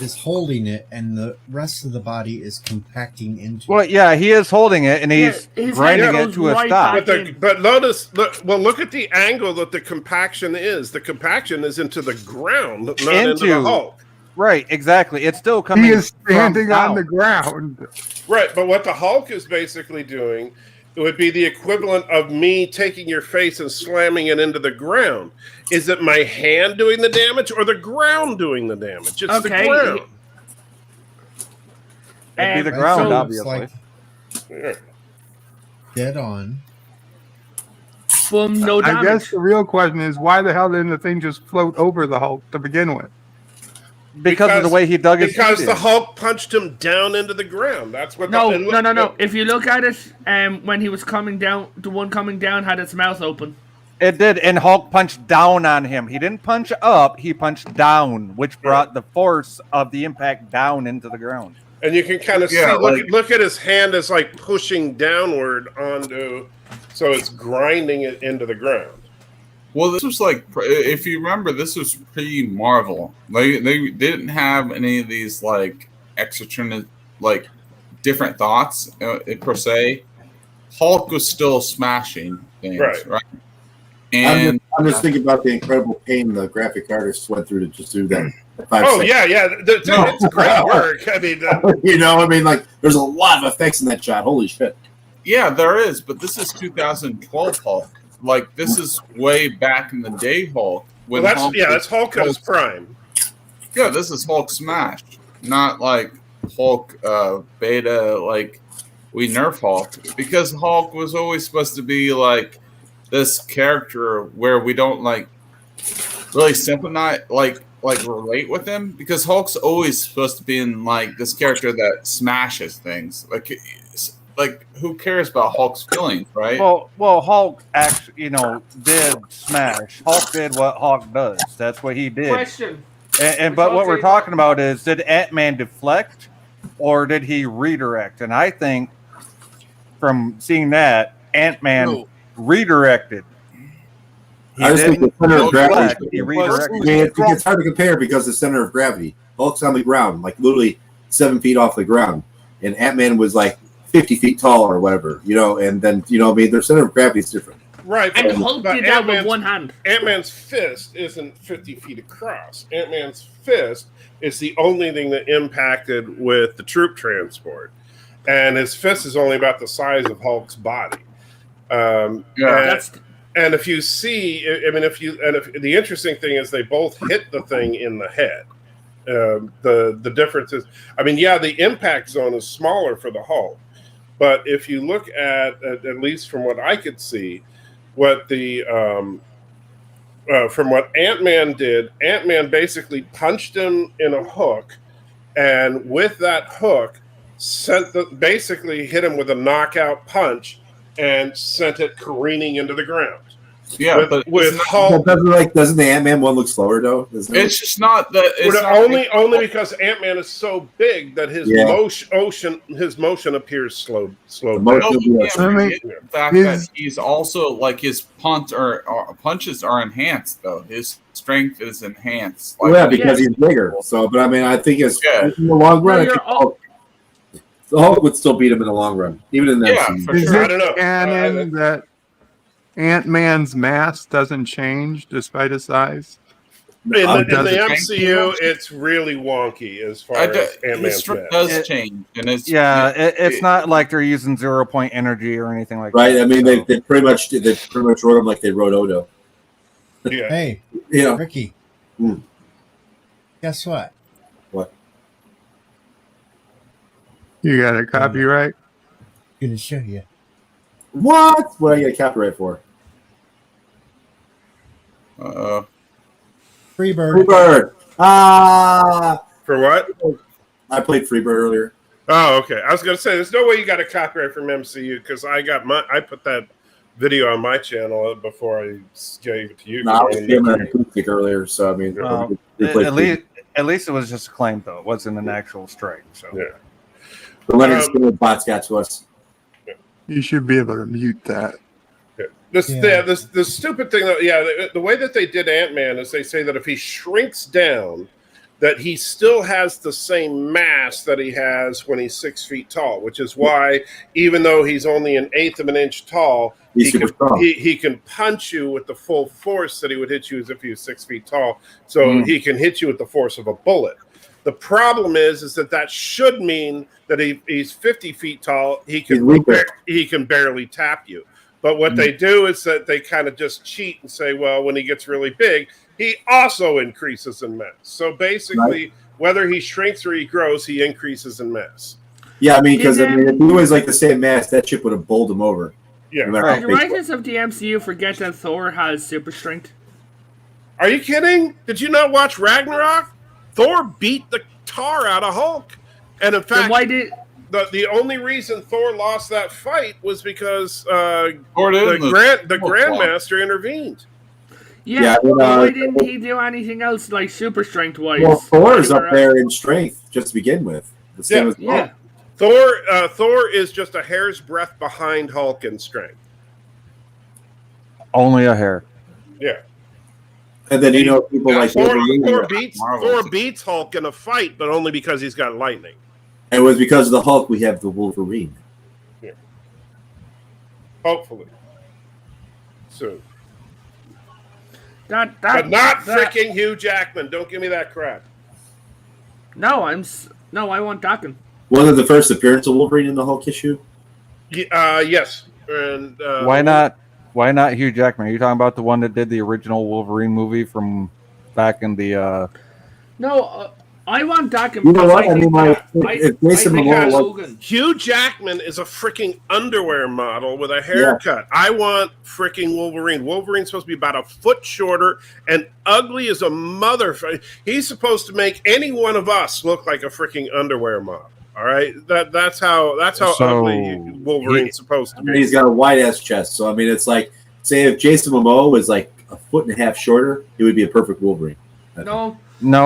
is holding it, and the rest of the body is compacting into. Well, yeah, he is holding it, and he's his grinding head it to a goes right stop. back. But notice, look at the angle that the compaction is. The compaction is into the ground, not into the Hulk. Right, exactly. It's still coming. He is standing from on the out. ground. Right, but what the Hulk is basically doing, it would be the equivalent of me taking your face and slamming it into the ground. Is it my hand doing the damage or the ground doing the damage? It's the ground. It'd be the Um, ground, so- obviously. Yeah. Dead on. Boom, no I damage. guess the real question is why the hell didn't the thing just float over the Hulk to begin with? Because of the way he dug his Because feet the in. Hulk punched him down into the ground. That's what. No, and no, look- no. If you look at it, when he was coming down, the one coming down had its mouth open. It did, and Hulk punched down on him. He didn't punch up, he punched down, which brought the force of the impact down into the ground. And you can kind of Yeah, see. Look at his hand as like pushing downward onto, so it's grinding it into the ground. Well, this was like, if you remember, this was pre-Marvel. They didn't have any of these like exoteric, like different thoughts per se. Hulk was still smashing things, right? And I'm just thinking about the incredible pain the graphic artists went through to just do that. It's great work. I mean, I mean, like, there's a lot of effects in that shot. Holy shit! yeah, there is, but this is 2012 Hulk. Like, this is way back in the day Hulk. well, that's Hulk at his prime. Yeah, this is Hulk smash, not like Hulk beta. Like, we nerf Hulk because Hulk was always supposed to be like this character where we don't like really sympathize, like relate with him, because Hulk's always supposed to be in like this character that smashes things. Like who cares about Hulk's feelings, right? Well, Hulk actually, did smash. Hulk did what Hulk does. That's what he did. Question. But what we're talking about is, did Ant-Man deflect or did he redirect? And I think from seeing that, Ant-Man redirected. I just think the center of gravity. He redirected. I mean, it's hard to compare because the center of gravity. Hulk's on the ground, like literally 7 feet off the ground, and Ant-Man was like 50 feet tall or whatever, and then I mean, their center of gravity is different. Right, And Hulk did that with one hand. Ant-Man's fist isn't 50 feet across. Ant-Man's fist is the only thing that impacted with the troop transport, and his fist is only about the size of Hulk's body. And if you see, the interesting thing is they both hit the thing in the head. The difference is, the impact zone is smaller for the Hulk, but if you look at least from what I could see, what the from what Ant-Man did, Ant-Man basically punched him in a hook, and with that hook, basically hit him with a knockout punch and sent it careening into the ground. Yeah, but with Hulk, doesn't the Ant-Man one look slower though? It's just not that. Only because Ant-Man is so big that his motion appears slow down. The fact that he's also like his punches are enhanced though. His strength is enhanced. Because he's bigger. So, but I think in the long run, the Hulk would still beat him in the long run, even in that scene. Is it canon that Ant-Man's mass doesn't change despite his size? In the MCU, it's really wonky as far as Ant-Man's mass. Does change, and it's not like they're using 0-point energy or anything like that. Right? I mean, they pretty much wrote him like they wrote Odo. Yeah. Hey, Yeah. Ricky. Guess what? What? You got a copyright? I'm gonna show you. What? What do I get a copyright for? Freebird. Freebird. For what? I played Freebird earlier. Oh, okay. I was going to say, there's no way you got a copyright from MCU because I put that video on my channel before I gave it to you. No, I was filming an acoustic earlier, so I mean, at least it was just a claim though. It wasn't an actual strike. So yeah. The Leonard Skinner bots got to us. You should be able to mute that. The stupid thing, the way that they did Ant-Man is they say that if he shrinks down, that he still has the same mass that he has when he's 6 feet tall, which is why even though he's only an eighth of an inch tall, he can punch you with the full force that he would hit you as if he was 6 feet tall. So he can hit you with the force of a bullet. The problem is that should mean that he's 50 feet tall. He can barely tap you. But what they do is that they kind of just cheat and say, well, when he gets really big, he also increases in mass. So basically, whether he shrinks or he grows, he increases in mass. Yeah, I mean, because if he was like the same mass, that chip would have bowled him over. Yeah. The writers of the MCU forget that Thor has super strength. Are you kidding? Did you not watch Ragnarok? Thor beat the tar out of Hulk. And in fact, the only reason Thor lost that fight was because the Grandmaster intervened. Yeah, why didn't he do anything else like super strength wise? Well, Thor's up there in strength just to begin with. The same as Hulk. Thor is just a hair's breadth behind Hulk in strength. Only a hair. Yeah. And then people like Thor beats Hulk in a fight, but only because he's got lightning. And it was because of the Hulk we have the Wolverine. Yeah. Hopefully. Soon. But not freaking Hugh Jackman. Don't give me that crap. No, I want Dakin. Wasn't it the first appearance of Wolverine in the Hulk issue? Yes. And why not? Why not Hugh Jackman? Are you talking about the one that did the original Wolverine movie from back in the? No, I want Dakin. You know what? I mean, Hugh Jackman is a freaking underwear model with a haircut. Yeah. I want freaking Wolverine. Wolverine's supposed to be about a foot shorter and ugly as a motherfucker. He's supposed to make any one of us look like a freaking underwear model. All right, that's how ugly Wolverine's supposed to be. He's got a wide ass chest, so I mean, it's like, say if Jason Momoa was like a foot and a half shorter, he would be a perfect Wolverine. No,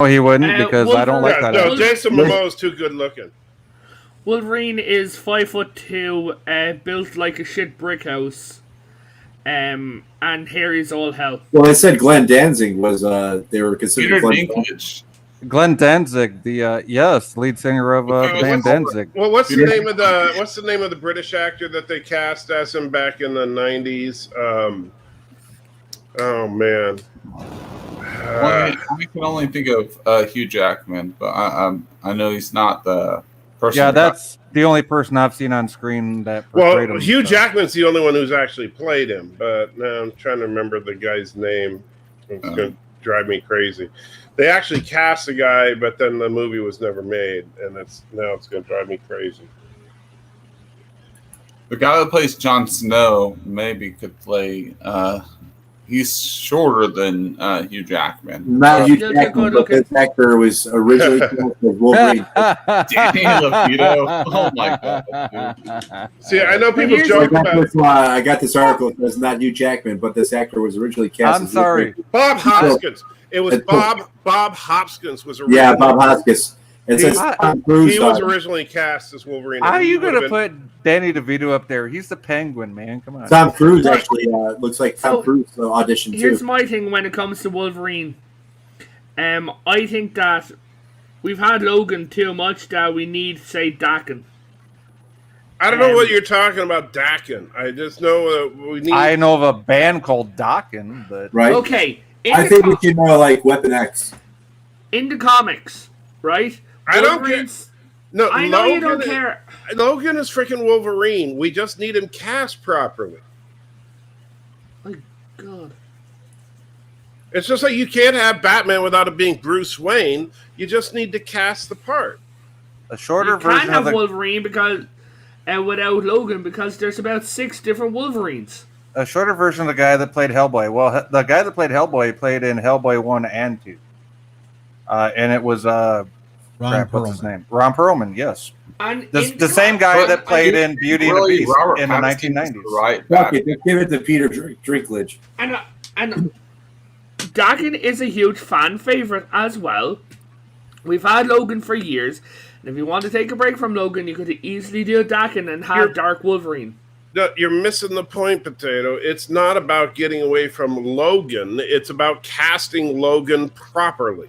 he wouldn't because I don't like that. No, Jason Momoa is too good looking. Wolverine is 5'2", built like a shit brick house, and Harry's all hell. Well, they said Glenn Danzig was they were considering Peter Glenn Dinklage. Glenn Danzig, the yes, lead singer of Okay, Band Danzig. Well, what's the name of the British actor that they cast as him back in the 90s? Oh man. We can only think of Hugh Jackman, but I know he's not the person. Yeah, that's the only person I've seen on screen that Well, portrayed him. Hugh Jackman's the only one who's actually played him, but now I'm trying to remember the guy's name. It's going to drive me crazy. They actually cast a guy, but then the movie was never made, and it's going to drive me crazy. The guy that plays Jon Snow maybe could play. He's shorter than Hugh Jackman. Not Hugh Jackman, but this actor was originally cast as Wolverine. Danny DeVito. Oh my god! See, I know people joke about. I got this article. It says not Hugh Jackman, but this actor was originally cast. I'm sorry, Bob Hoskins. It was Bob Hopkins was originally. Yeah, Bob Hoskins. It says Tom Cruise. He was originally cast as Wolverine. How are you going to put Danny DeVito up there? He's the Penguin, man. Come on. Tom Cruise actually looks like Tom Cruise auditioned too. Here's my thing when it comes to Wolverine. I think that we've had Logan too much that we need, say, Dakin. I don't know what you're talking about, Dakin. I just know we need. I know of a band called Dakin, but right. Okay. I think we should know like Weapon X. In the comics, right? I don't care. No, I know you don't care. Logan is freaking Wolverine. We just need him cast properly. My God. It's just like you can't have Batman without it being Bruce Wayne. You just need to cast the part. A shorter you version can't have of the Wolverine because without Logan because there's about 6 different Wolverines. a shorter version of the guy that played Hellboy. Well, the guy that played Hellboy played in Hellboy 1 and 2. And it was what's his name? Ron Perlman, yes. And the same guy that played in Beauty and the Beast in the 1990s. Right. Okay, just give it to Peter Dinklage. And Dakin is a huge fan favorite as well. We've had Logan for years. And if you want to take a break from Logan, you could easily do Dakin and have Dark Wolverine. No, you're missing the point, Potato. It's not about getting away from Logan. It's about casting Logan properly.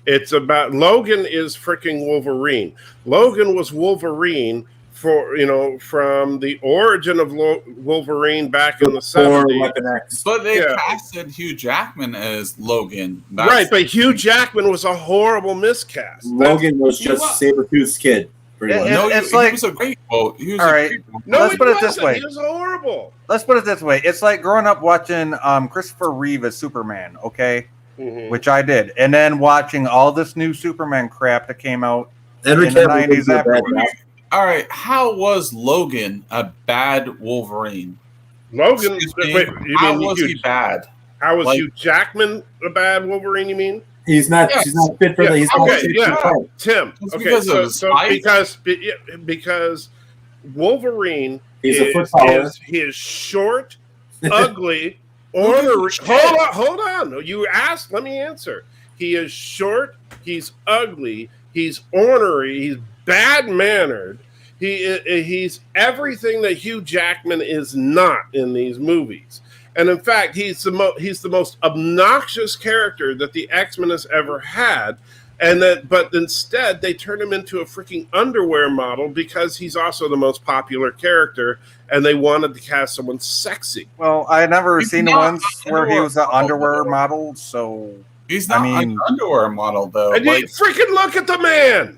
It's about Logan is freaking Wolverine. Logan was Wolverine from the origin of Wolverine back in the 70s. But they casted Hugh Jackman as Logan. Right, but Hugh Jackman was a horrible miscast. Logan was just Sabretooth's kid. Pretty much. No, it's he like was a great. Well, he was all right. Let's put it this way. He was horrible. Let's put it this way. It's like growing up watching Christopher Reeve as Superman, okay? Mm-hmm. Which I did. And then watching all this new Superman crap that came out Henry in the Cavill 90s afterwards. All right, how was Logan a bad Wolverine? Logan, how was he bad? How was Hugh Jackman a bad Wolverine? You mean? He's not. Yes. He's not fit for the. He's Tim. It's Okay, because Wolverine He's a foot he is short, ugly, ornery. Hold on. You asked. Let me answer. He is short. He's ugly. He's ornery. He's bad-mannered. He's everything that Hugh Jackman is not in these movies. And in fact, he's the most obnoxious character that the X-Men has ever had. But instead, they turn him into a freaking underwear model because he's also the most popular character, and they wanted to cast someone sexy. Well, I had never seen the ones where he was an underwear model, so he's not an underwear model though. And you freaking look at the man.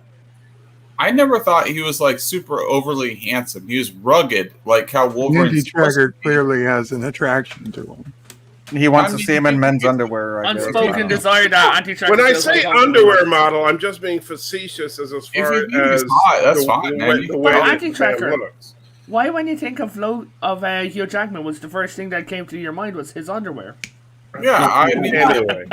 I never thought he was like super overly handsome. He was rugged, like how Wolverine. Andy Traggart clearly has an attraction to him. He wants to see him in men's underwear. Unspoken desire that anti-Traggart. When I say underwear model, I'm just being facetious as far as that's fine. The way Anti-Traggart. looks. Why, when you think of Hugh Jackman, was the first thing that came to your mind was his underwear? Yeah, I mean, anyway.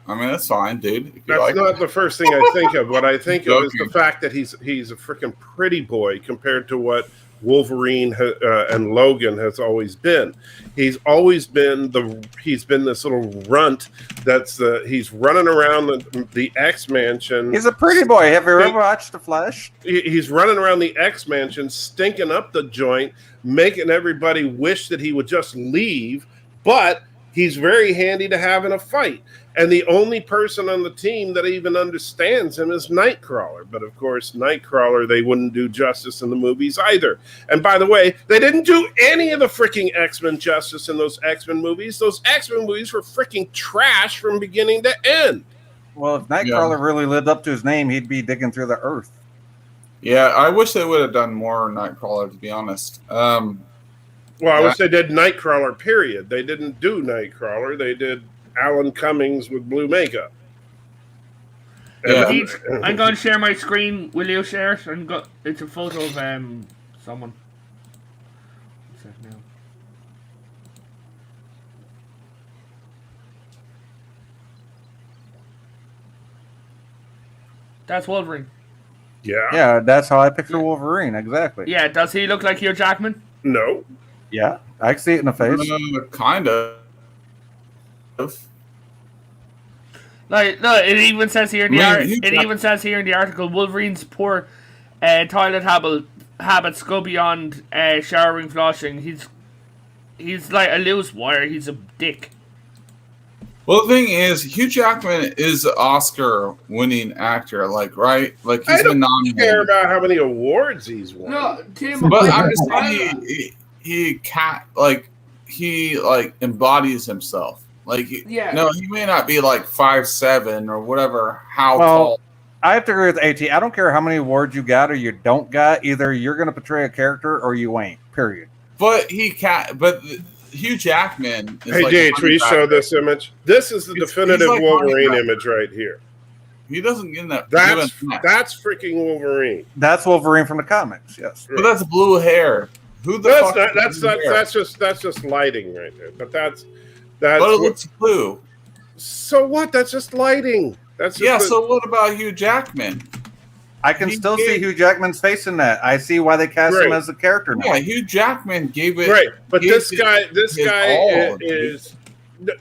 I mean, that's fine, dude. That's not the first thing I think of. What I think of is the fact that he's a freaking pretty boy compared to what Wolverine and Logan has always been. He's always been this little runt he's running around the X Mansion. He's a pretty boy. Have you ever watched The Flash? He's running around the X Mansion, stinking up the joint, making everybody wish that he would just leave, but he's very handy to have in a fight. And the only person on the team that even understands him is Nightcrawler. But of course, Nightcrawler, they wouldn't do justice in the movies either. And by the way, they didn't do any of the freaking X-Men justice in those X-Men movies. Those X-Men movies were freaking trash from beginning to end. Well, if Nightcrawler really lived up to his name, he'd be digging through the earth. Yeah, I wish they would have done more Nightcrawler, to be honest. Well, I wish they did Nightcrawler, period. They didn't do Nightcrawler. They did Alan Cummings with blue makeup. Yeah. I'm going to share my screen. Will you share it? It's a photo of someone. What's that now? That's Wolverine. Yeah. Yeah, that's how I picture Wolverine, exactly. Yeah, does he look like Hugh Jackman? No. Yeah, I can see it in the face. Kind of. Like, no, it even says here in the article, Wolverine's poor toilet habits go beyond showering, flushing. He's like a loose wire. He's a dick. Well, the thing is, Hugh Jackman is an Oscar-winning actor, right? Like he's been nominated. I don't care about how many awards he's won. No, Tim. But I'm just saying, he embodies himself. Like, no, he may not be like 5'7" or whatever. Tall? I have to agree with AT. I don't care how many awards you got or you don't got. Either you're going to portray a character or you ain't. Period. But But Hugh Jackman. Is hey, Deej, will you show this image? This is the definitive like Wolverine image right here. He doesn't get that. That's freaking Wolverine. That's Wolverine from the comics. Yes, but that's blue hair. Who the fuck? That's just lighting right there. But that's. But it looks blue. So what? That's just lighting. That's just so what about Hugh Jackman? I can still see Hugh Jackman's face in that. I see why they cast him as a character now. Yeah, Hugh Jackman gave it. Right, but this guy is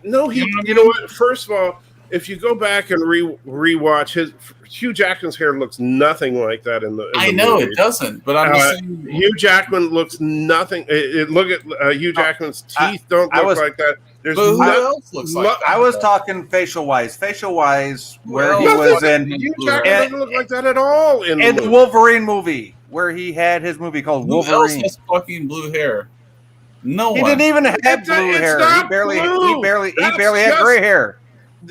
no. You know what? First of all, if you go back and rewatch Hugh Jackman's hair looks nothing like that in the. I know it doesn't, but I'm just saying Hugh Jackman looks nothing. Look at Hugh Jackman's teeth don't look like that. There's who else looks like that? I was talking facial wise, where he was in. Hugh Jackman doesn't look like that at all in the Wolverine movie, where he had his movie called Wolverine. Who else has fucking blue hair? No one. He didn't even have blue hair. He barely had gray hair.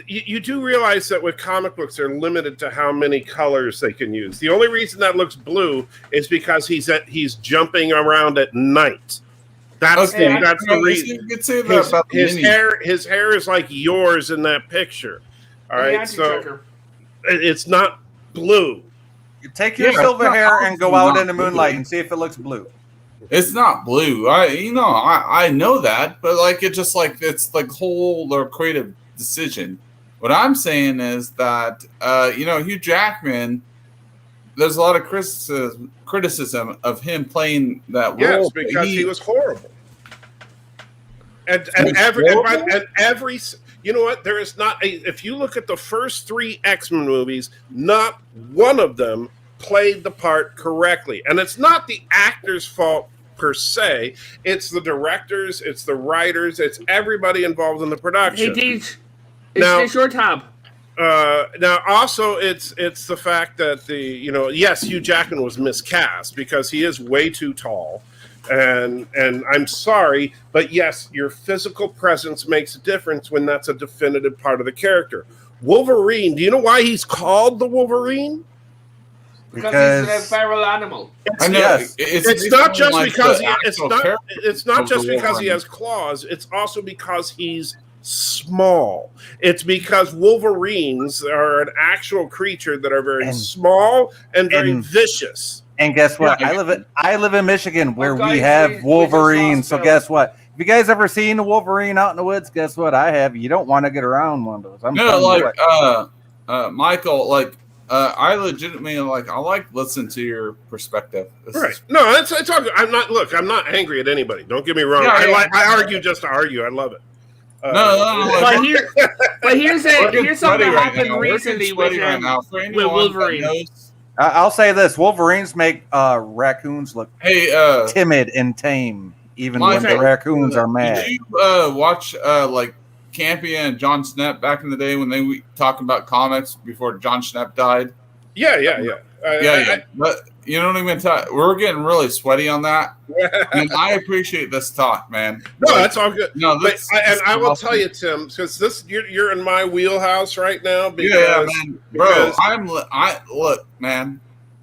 You do realize that with comic books, they're limited to how many colors they can use. The only reason that looks blue is because he's jumping around at night. That's the reason. You could say that about his hair is like yours in that picture. All right, so it's not blue. You take your silver hair and go out in the moonlight and see if it looks blue. It's not blue. I know that, but like it's like whole or creative decision. What I'm saying is that Hugh Jackman, there's a lot of criticism of him playing that role. Yes, because he was horrible. And every you know what? There is not if you look at the first 3 X-Men movies, not one of them played the part correctly. And it's not the actor's fault per se. It's the directors, it's the writers, it's everybody involved in the production. Hey, Deej, is this your tab? Now, also, it's the fact that yes, Hugh Jackman was miscast because he is way too tall, and I'm sorry, but yes, your physical presence makes a difference when that's a definitive part of the character. Wolverine. Do you know why he's called the Wolverine? Because he's a feral animal. It's not just because it's not just because he has claws. It's also because he's small. It's because Wolverines are an actual creature that are very small and very vicious. And guess what? I live in Michigan where we have Wolverine. So guess what? Have you guys ever seen a Wolverine out in the woods? Guess what? I have. You don't want to get around one of those. Michael, I legitimately I like listening to your perspective. Right. No, it's all good. I'm not angry at anybody. Don't get me wrong. Yeah, I argue just to argue. I love it. But here's something that happened recently with Wolverine. I'll say this: Wolverines make raccoons look timid and tame, even when the raccoons are mad. Did you watch like Campy and John Schnepp back in the day when they were talking about comics before John Schnepp died? Yeah. But you know what I mean? We're getting really sweaty on that. And I appreciate this talk, man. No, that's all good. No, I will tell you, Tim, because you're in my wheelhouse right now. Because, yeah, man, bro. Look, man.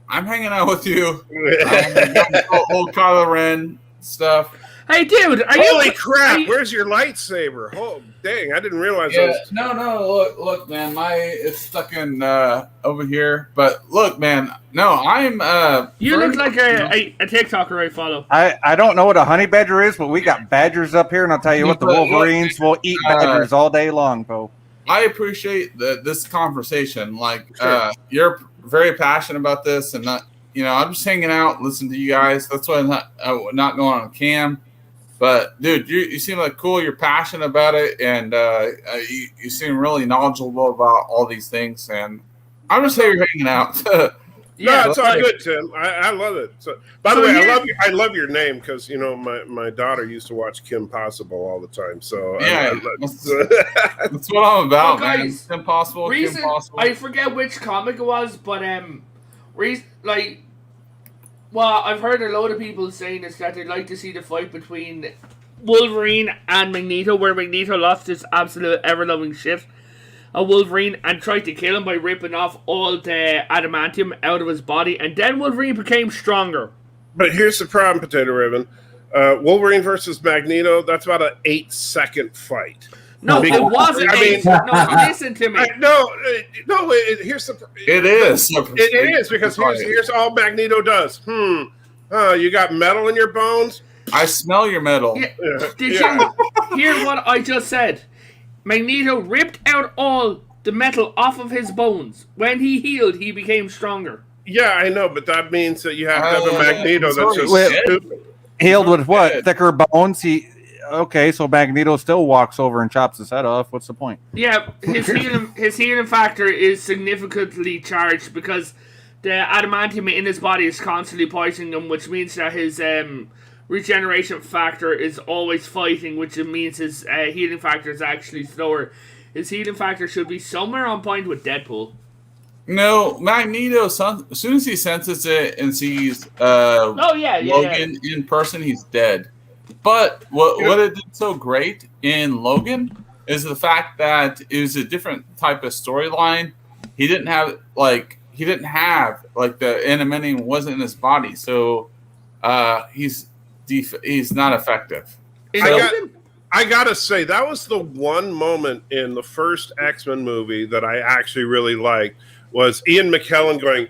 I'm hanging out with you. Whole Kylo Ren stuff. Hey, dude! Holy crap! Where's your lightsaber? Oh, dang! I didn't realize that. No. Look, man. It's stuck in over here. But look, man. No, I'm. You look like a TikToker I follow. I don't know what a honey badger is, but we got badgers up here, and I'll tell you what, the Wolverines will eat badgers all day long, Bo. I appreciate this conversation. You're very passionate about this, and not. I'm just hanging out, listening to you guys. That's why I'm not going on cam. But dude, you seem like cool. You're passionate about it, and you seem really knowledgeable about all these things. And I'm just here hanging out. Yeah, it's all good, Tim. I love it. So, by the way, I love your name because my daughter used to watch Kim Possible all the time. So yeah, that's what I'm about, well, man. Guys, Kim Possible. I forget which comic it was, but well, I've heard a load of people saying is that they'd like to see the fight between Wolverine and Magneto, where Magneto lost his absolute ever-loving shit of Wolverine and tried to kill him by ripping off all the adamantium out of his body, and then Wolverine became stronger. But here's the problem, Potato Ribbon. Wolverine versus Magneto, that's about an 8-second fight. No, it wasn't. Listen to me. Here's the. It is. It is because here's all Magneto does. You got metal in your bones. I smell your metal. Yeah. Did you hear what I just said? Magneto ripped out all the metal off of his bones. When he healed, he became stronger. Yeah, I know, but that means that you have to have a Magneto that's just stupid. Healed with what? Thicker bones? Okay, so Magneto still walks over and chops his head off. What's the point? Yeah, his healing factor is significantly charged because the adamantium in his body is constantly poisoning him, which means that his regeneration factor is always fighting, which means his healing factor is actually slower. His healing factor should be somewhere on point with Deadpool. No, Magneto, as soon as he senses it and sees Logan in person, he's dead. But what it did so great in Logan is the fact that it was a different type of storyline. He didn't have the adamantium wasn't in his body, so he's not effective. I gotta say that was the one moment in the first X-Men movie that I actually really liked was Ian McKellen going,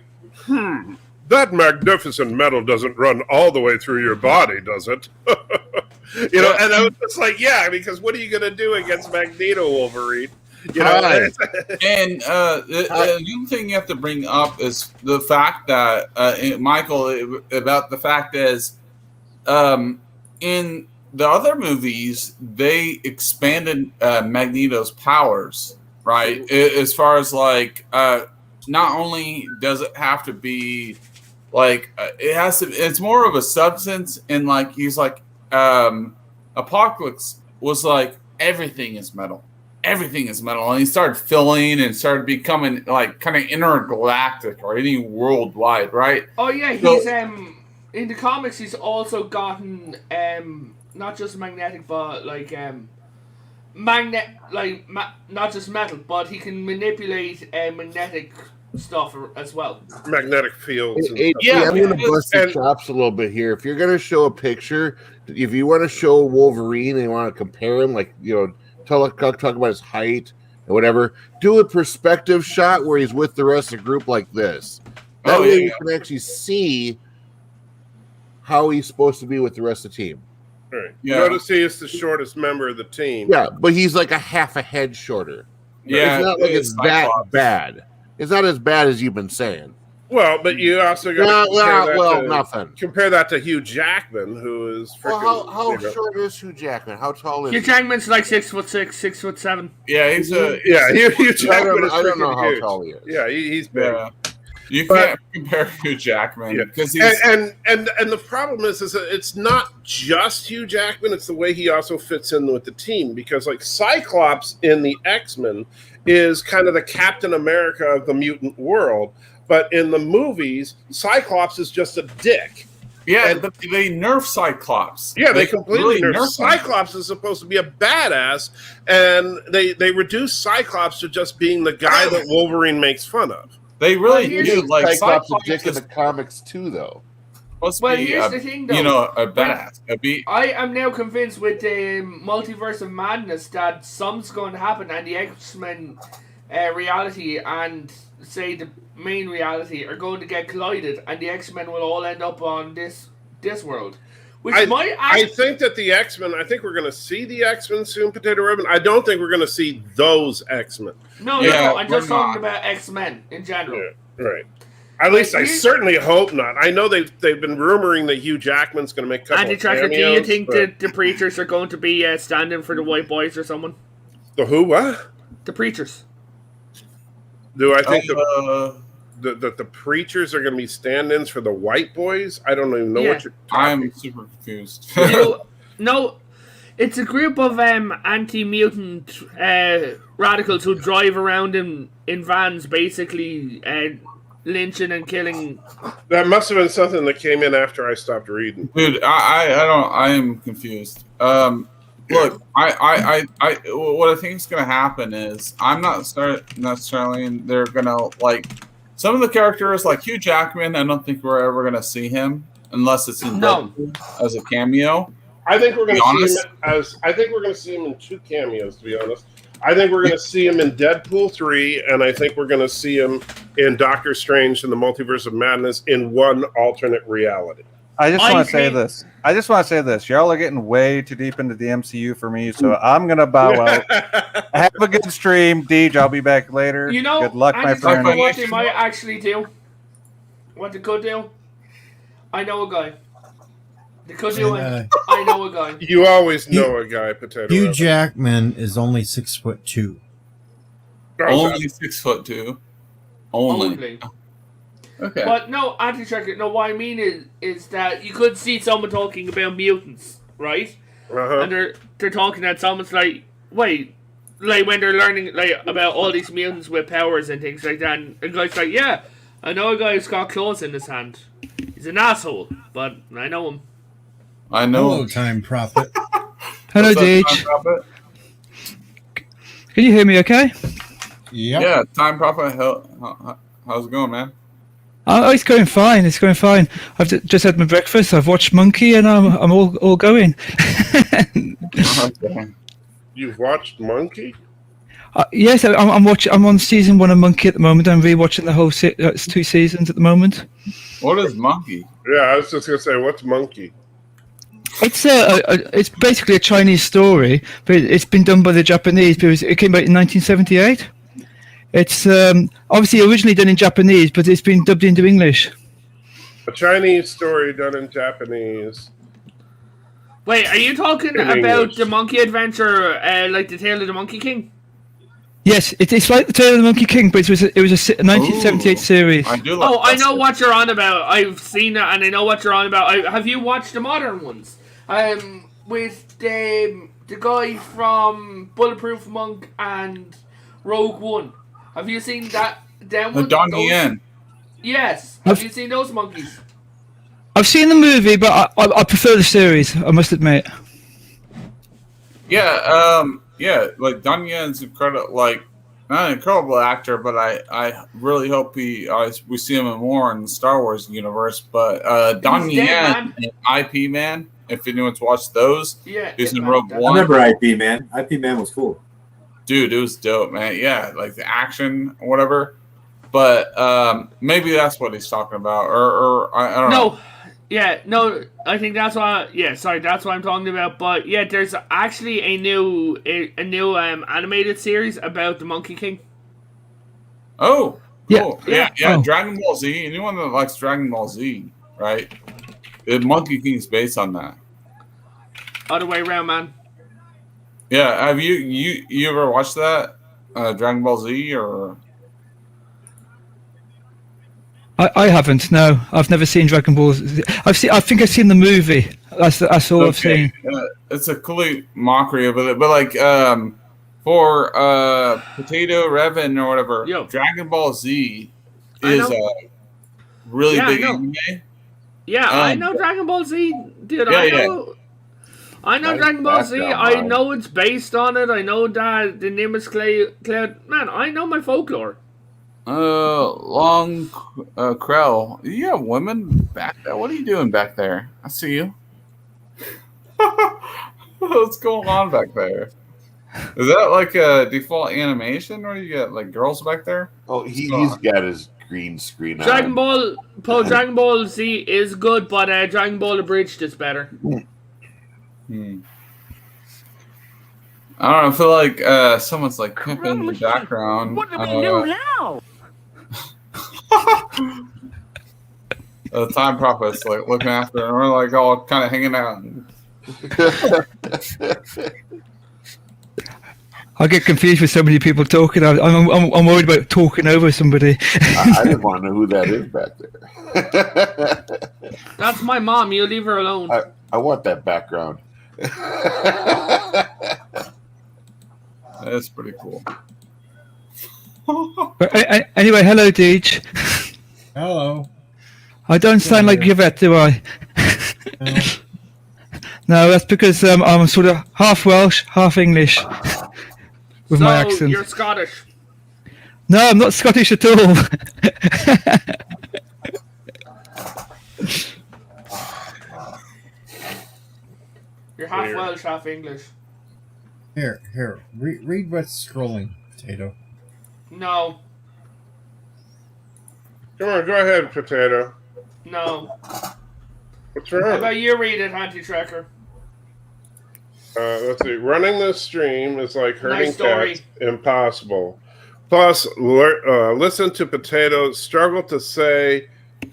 that magnificent metal doesn't run all the way through your body, does it? And I was just like, yeah, because what are you going to do against Magneto Wolverine? And the other thing you have to bring up is the fact that, Michael, about the fact is, in the other movies, they expanded Magneto's powers, right? As far as not only does it have to be it's more of a substance, and he's Apocalypse was everything is metal, and he started filling and started becoming kind of intergalactic or any worldwide, right? Oh yeah, he's in the comics he's also gotten not just magnetic but not just metal, but he can manipulate magnetic stuff as well. Magnetic fields. I'm going to bust your chops a little bit here. If you're going to show a picture, if you want to show Wolverine and you want to compare him, talk about his height and whatever, do a perspective shot where he's with the rest of the group like this. That way you can actually see how he's supposed to be with the rest of the team. Right. You notice he is the shortest member of the team. Yeah, but he's like a half a head shorter. Yeah, it's not like it's that bad. It's not as bad as you've been saying. Well, but you also got to nothing. Compare that to Hugh Jackman, who is freaking. Well, how short is Hugh Jackman? How tall is Hugh he? Jackman's like 6'6", 6'7". Yeah, he's a Hugh Jackman. I don't know how tall he is. Yeah, he's big. Yeah. You can't compare Hugh Jackman because he's and the problem is that it's not just Hugh Jackman; it's the way he also fits in with the team. Because like Cyclops in the X-Men is kind of the Captain America of the mutant world, but in the movies, Cyclops is just a dick. Yeah, but they nerf Cyclops. Yeah, they completely really nerf Cyclops is supposed to be a badass, and they reduce Cyclops to just being the guy that Wolverine makes fun of. They really do. Like Cyclops a dick in the comics too, though. Here's the thing, though. You know, a badass. I am now convinced with the Multiverse of Madness that something's going to happen, and the X-Men reality and, say, the main reality are going to get collided, and the X-Men will all end up on this world. I think that the X-Men, I think we're going to see the X-Men soon, Potato Ribbon. I don't think we're going to see those X-Men. No, I'm just talking about X-Men in general. Yeah, right. At least I certainly hope not. I know they've been rumoring that Hugh Jackman's going to make a couple of cameos. Do you think the Preachers are going to be standing for the White Boys or someone? The who, what? The Preachers. Do I think the Preachers are going to be stand-ins for the White Boys? I don't even know what you're talking. I'm super confused. No, it's a group of anti-mutant radicals who drive around in vans, basically lynching and killing. That must have been something that came in after I stopped reading. Dude, I am confused. Look, I what I think is going to happen is I'm not necessarily they're going to like some of the characters like Hugh Jackman. I don't think we're ever going to see him unless it's in Deadpool as a cameo. I think we're going to see him I think we're going to see him in 2 cameos. To be honest, I think we're going to see him in Deadpool 3, and I think we're going to see him in Doctor Strange in the Multiverse of Madness in one alternate reality. I just want to say this. Y'all are getting way too deep into the MCU for me, so I'm going to bow out. Have a good stream, Deej. I'll be back later. You know, good luck, my friend. What they might actually do, what they could do, I know a guy. They could do it. I know a guy. You always know a guy, Potato. Hugh Jackman is only 6'2". Only 6'2". Only. Okay. But no, anti-tracker. No, what I mean is that you could see someone talking about mutants, right? Uh-huh. And they're talking at someone's like, wait, like when they're learning like about all these mutants with powers and things like that, and a guy's like, yeah, I know a guy who's got claws in his hand. He's an asshole, but I know him. I know. Hello, Time Prophet. Hello, Deej. Can you hear me okay? Yep. Yeah, Time Prophet. How's it going, man? Oh, it's going fine. It's going fine. I've just had my breakfast. I've watched Monkey, and I'm all going. You've watched Monkey? Yes, I'm watching. I'm on season 1 of Monkey at the moment. I'm rewatching the whole 2 seasons at the moment. What is Monkey? Yeah, I was just gonna say, what's Monkey? It's basically a Chinese story, but it's been done by the Japanese. Because it came out in 1978. It's obviously originally done in Japanese, but it's been dubbed into English. A Chinese story done in Japanese. Wait, are you talking In about English. the Monkey Adventure, like the Tale of the Monkey King? Yes, it's like the Tale of the Monkey King, but it was a 1978 series. I do like I know what you're on about. I've seen it, and I know what you're on about. have you watched the modern ones? With the guy from Bulletproof Monk and Rogue One. Have you seen that? The Donnie Yen. Yes. Have you seen those monkeys? I've seen the movie, but I prefer the series, I must admit. Yeah, like Donnie Yen's incredible, like not an incredible actor, but I really hope we see him more in the Star Wars universe. But Donnie Yen, IP Man, if anyone's watched those, he's in Rogue One. I remember IP Man. IP Man was cool. Dude, it was dope, man. Yeah, like the action or whatever. But maybe that's what he's talking about, or I don't know. Yeah, no, I think that's what. Yeah, sorry, that's what I'm talking about. But yeah, there's actually a new animated series about the Monkey King. Oh, Cool. Yeah. Oh. Dragon Ball Z. Anyone that likes Dragon Ball Z, right? The Monkey King's based on that. Other way around, man. Yeah. Have you ever watched that? Dragon Ball Z or? I haven't. No, I've never seen Dragon Ball Z. I think I've seen the movie. That's all I've seen. It's a complete mockery of it, but like for Potato Revan or whatever, Dragon Ball Z is a really big anime. Yeah, I know Dragon Ball Z, dude. I know Dragon Ball Z. I know it's based on it. I know that the name is Cloud. Man, I know my folklore. Long Krell. You have women back there. What are you doing back there? I see you. What's going on back there? Is that like a default animation, or you got like girls back there? Oh, he's got his green screen Dragon on. Dragon Ball Z is good, but Dragon Ball Abridged is better. I don't know. I feel like someone's like pimping in the background. What do we do now? The Time Prophet's like looking after, and we're like all kind of hanging out. I get confused with so many people talking. I'm worried about talking over somebody. I didn't want to know who that is back there. That's my mom. You leave her alone. I want that background. That's pretty cool. Anyway, hello, Deej. Hello. I don't sound like Yvette, do I? No, that's because I'm sort of half Welsh, half English with my accent. You're Scottish. No, I'm not Scottish at all. You're half Welsh, half English. Here. Read what's scrolling, Potato. No. Come on, go ahead, Potato. No. What's wrong? How about you read it, Anti-Tracker? Let's see. Running this stream is like herding Nice story. cats. Impossible. Plus, listen to Potato struggle to say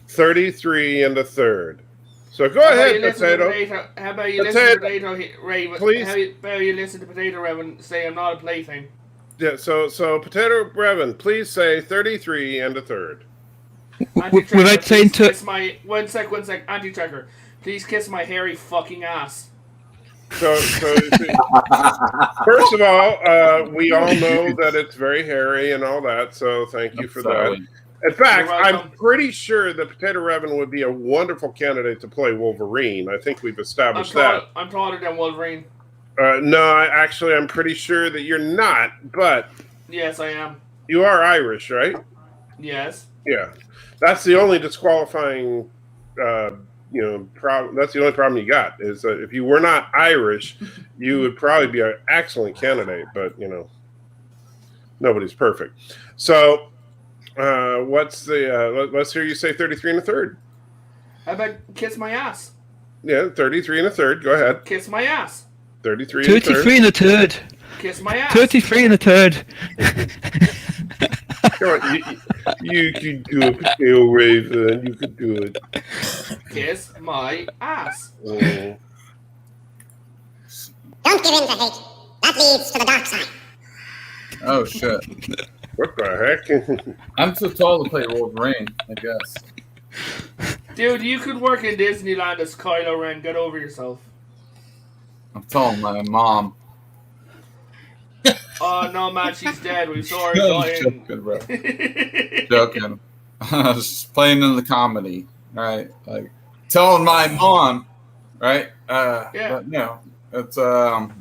33 and a third. So go ahead, Potato. How about you listen to Potato Raven? Please. How about you listen to Potato Raven say I'm not a plaything? Yeah. So Potato Revan, please say 33 and a third. Without saying to... One sec, Anti-Tracker. Please kiss my hairy fucking ass. So first of all, we all know that it's very hairy and all that, so thank you for that. In fact, I'm pretty sure that Potato Revan would be a wonderful candidate to play Wolverine. I think we've established that. I'm taller than Wolverine. No, I'm pretty sure that you're not, but... Yes, I am. You are Irish, right? Yes. Yeah. That's the only disqualifying... that's the only problem you got is that if you were not Irish, you would probably be an excellent candidate, but nobody's perfect. So, what's the? Let's hear you say 33 and a third. How about kiss my ass? Yeah, 33 and a third. Go ahead. Kiss my ass. 33 and a third. Kiss my ass. 33 and a third. Come on, you can do it, Potato Raven. You can do it. Kiss my ass. Oh. Don't give in to hate. That leads to the dark side. Oh shit! What the heck? I'm too tall to play Wolverine, I guess. Dude, you could work in Disneyland as Kylo Ren. Get over yourself. I'm telling my mom. Oh no, man, she's dead. We saw her dying. Joking, bro. Joking. I was just playing in the comedy, right? Like telling my mom, right? Yeah. But no, it's no,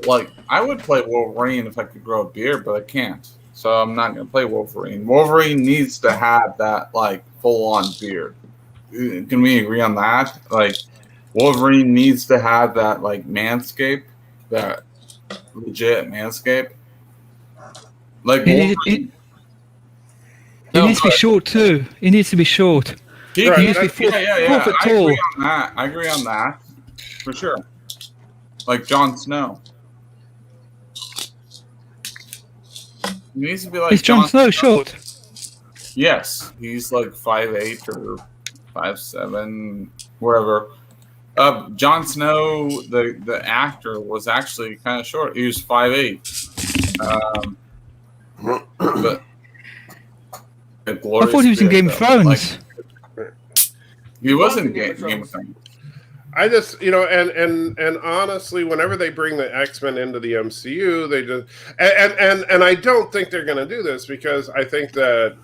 like I would play Wolverine if I could grow a beard, but I can't, so I'm not gonna play Wolverine. Wolverine needs to have that like full-on beard. Can we agree on that? Like Wolverine needs to have that like manscape, that legit manscape. Like he needs to be short too. He needs to be short. He needs to be 4 foot tall. I agree on that for sure. Like Jon Snow. He needs to be like Is Jon Snow short? Yes, he's like 5'8" or 5'7", wherever. Jon Snow, the actor, was actually kind of short. He was 5'8". But I thought he was in Game of Thrones. He was in Game of Thrones. I just, and honestly, whenever they bring the X-Men into the MCU, they just, and I don't think they're going to do this because I think that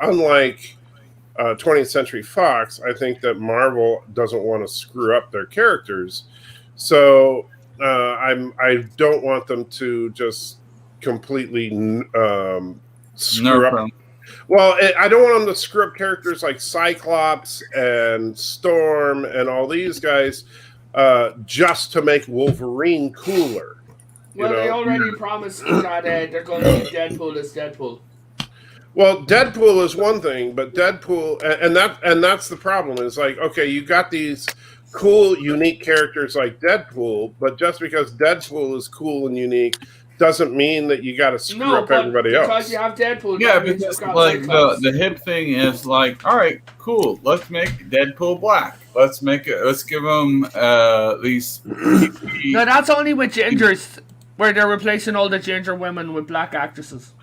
unlike 20th Century Fox, I think that Marvel doesn't want to screw up their characters, so I don't want them to just completely screw up. Well, I don't want them to screw up characters like Cyclops and Storm and all these guys just to make Wolverine cooler. Well, they already promised that they're going to do Deadpool as Deadpool. Well, Deadpool is one thing, but Deadpool, and that's the problem. Is like, okay, you got these cool, unique characters like Deadpool, but just because Deadpool is cool and unique doesn't mean that you got to screw up everybody else. Because you have Deadpool. Yeah, because like the hip thing is like, all right, cool. Let's make Deadpool black. Let's give him these. No, that's only with gingers, where they're replacing all the ginger women with black actresses.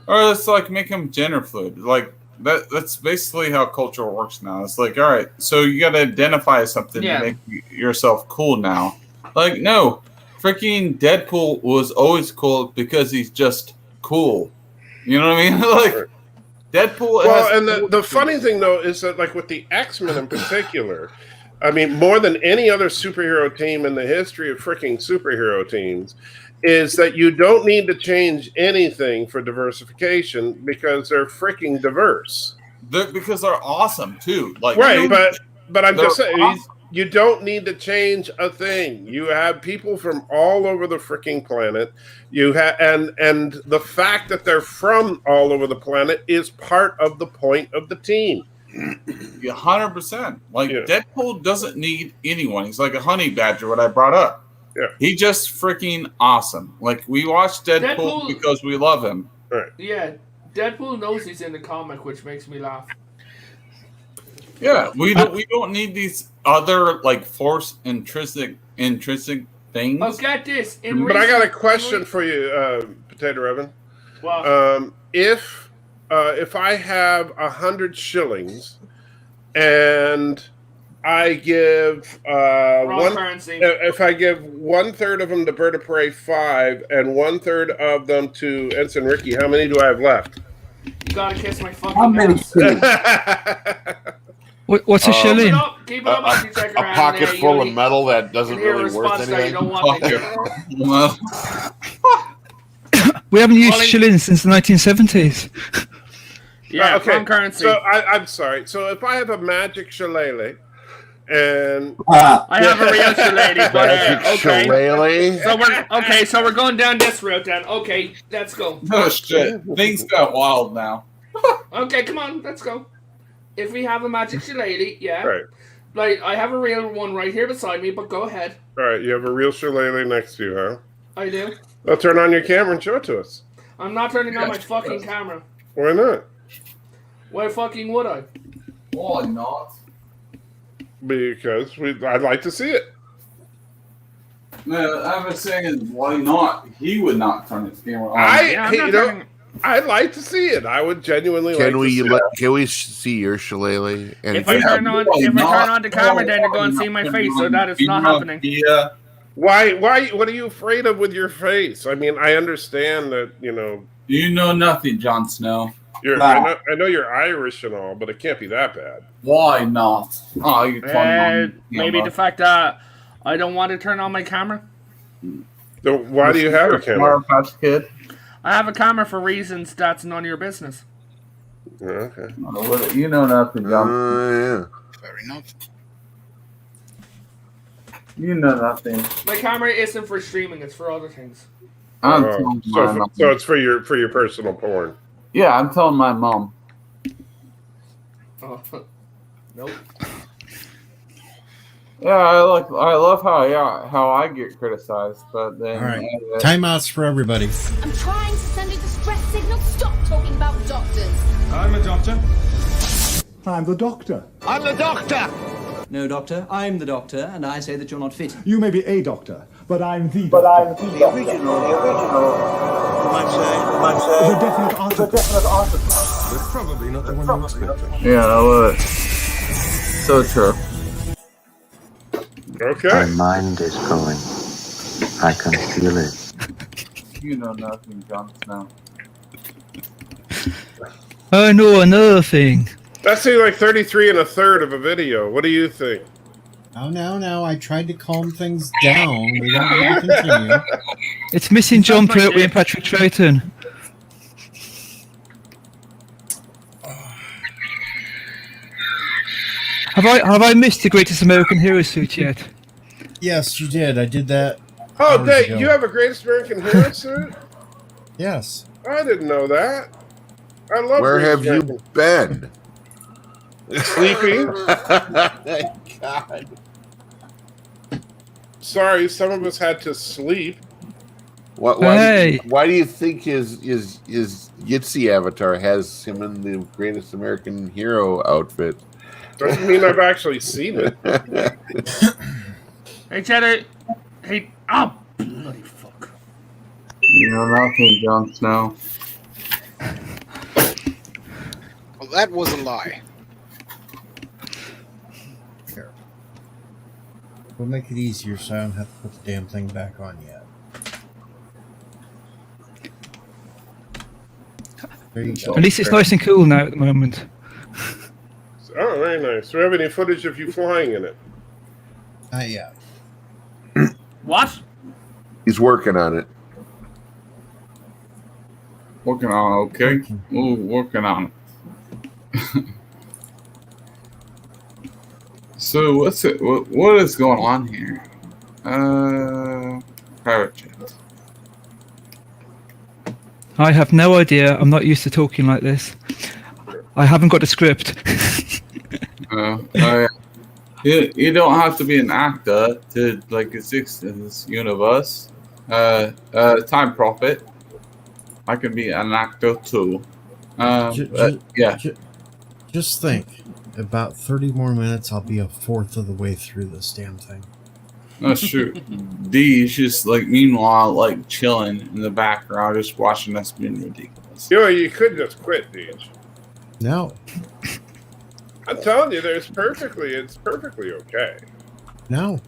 Or let's like make him gender fluid. Like that's basically how culture works now. It's like, all right, so you got to identify something to make yourself cool now. Like, no. Freaking Deadpool was always cool because he's just cool. You know what I mean? Like Deadpool. Well, and the funny thing though is that like with the X-Men in particular, I mean, more than any other superhero team in the history of freaking superhero teams, is that you don't need to change anything for diversification because they're freaking diverse. Because they're awesome too. Like right, but I'm just saying. Awesome. You don't need to change a thing. You have people from all over the freaking planet. You have, and the fact that they're from all over the planet is part of the point of the team. 100%. Like Deadpool doesn't need anyone. He's like a honey badger. What I brought up. Yeah, he just freaking awesome. Like we watch Deadpool because we love him. Right. Yeah, Deadpool knows he's in the comic, which makes me laugh. Yeah, we don't need these other like force intrinsic things. Oh, get this! But I got a question for you, Potato Evan. Wow. If I have 100 shillings and I give if I give 1/3 of them to Bird of Prey 5 and 1/3 of them to Ensign Ricky, how many do I have left? You gotta kiss my fucking ass. What's a shilling? Keep it up, a pocket full of metal that doesn't really worth anything. We haven't used shillings since the 1970s. Yeah, okay. Currency. So I'm sorry. So if I have a magic shillelagh and I have a real shillelagh, but okay. So we're going down this route then. Okay, let's go. Oh shit, things got wild now. Okay, come on, let's go. If we have a magic shillelagh, yeah. Right. Like, I have a real one right here beside me, but go ahead. All right, you have a real shillelagh next to you, huh? I do. Well, turn on your camera and show it to us. I'm not turning on my fucking camera. Why not? Why fucking would I? Why not? Because I'd like to see it. No, I was saying, why not? He would not turn his camera on. I'd like to see it. I would genuinely like to see it. Can we see your shillelagh? If I turn on the camera, then they're going to see my face, so that is not happening. Yeah. Why? What are you afraid of with your face? I mean, I understand that, You know nothing, Jon Snow. I know you're Irish and all, but it can't be that bad. Why not? Oh, you're maybe the fact that I don't want to turn on my camera. So why do you have a camera? Kid. I have a camera for reasons that's none of your business. Okay. You know nothing, John. Yeah. Fair enough. You know nothing. My camera isn't for streaming; it's for other things. So it's for your personal porn. Yeah, I'm telling my mom. Oh, nope. Yeah, I love how I get criticized, but then. All right, timeouts for everybody. I'm trying to send a distress signal. Stop talking about doctors. I'm a doctor. I'm the doctor. I'm the doctor! No, Doctor, I'm the Doctor, and I say that you're not fit. You may be a doctor, but I'm the doctor. The original. You might say. The definite article. But probably not the one you expected. Yeah, look. So true. Okay. My mind is going. I can feel it. You know nothing, Jon Snow. I know another thing. That's like 33 1/3 of a video. What do you think? Oh, no. I tried to calm things down. We don't need to continue. It's missing John Pertwee and Patrick Troughton. Have I missed the Greatest American Hero suit yet? Yes, you did. I did that. Oh, hours Dave, ago. you have a Greatest American Hero suit? Yes. I didn't know that. I love Where Greatest have you American. been? Sleeping. God. Sorry, some of us had to sleep. Why do you think his Yitzy avatar has him in the Greatest American Hero outfit? Doesn't mean I've actually seen it. Hey, Cheddar. Hey, oh, bloody fuck. You know nothing, Jon Snow. Well, that was a lie. Here. We'll make it easier so I don't have to put the damn thing back on yet. There you go. At least it's nice and cool now at the moment. Oh, very nice. Do we have any footage of you flying in it? Not yet. What? He's working on it. Working on it, okay? Ooh, working on it. So what's it? What is going on here? Private chat. I have no idea. I'm not used to talking like this. I haven't got a script. You don't have to be an actor to like exist in this universe. Time Prophet. I can be an actor too. Just think. About 30 more minutes, I'll be a fourth of the way through this damn thing. That's true. Deej just like meanwhile like chilling in the background, just watching us being ridiculous. You know, you could just quit, Deej. No. I'm telling you, it's perfectly okay. No.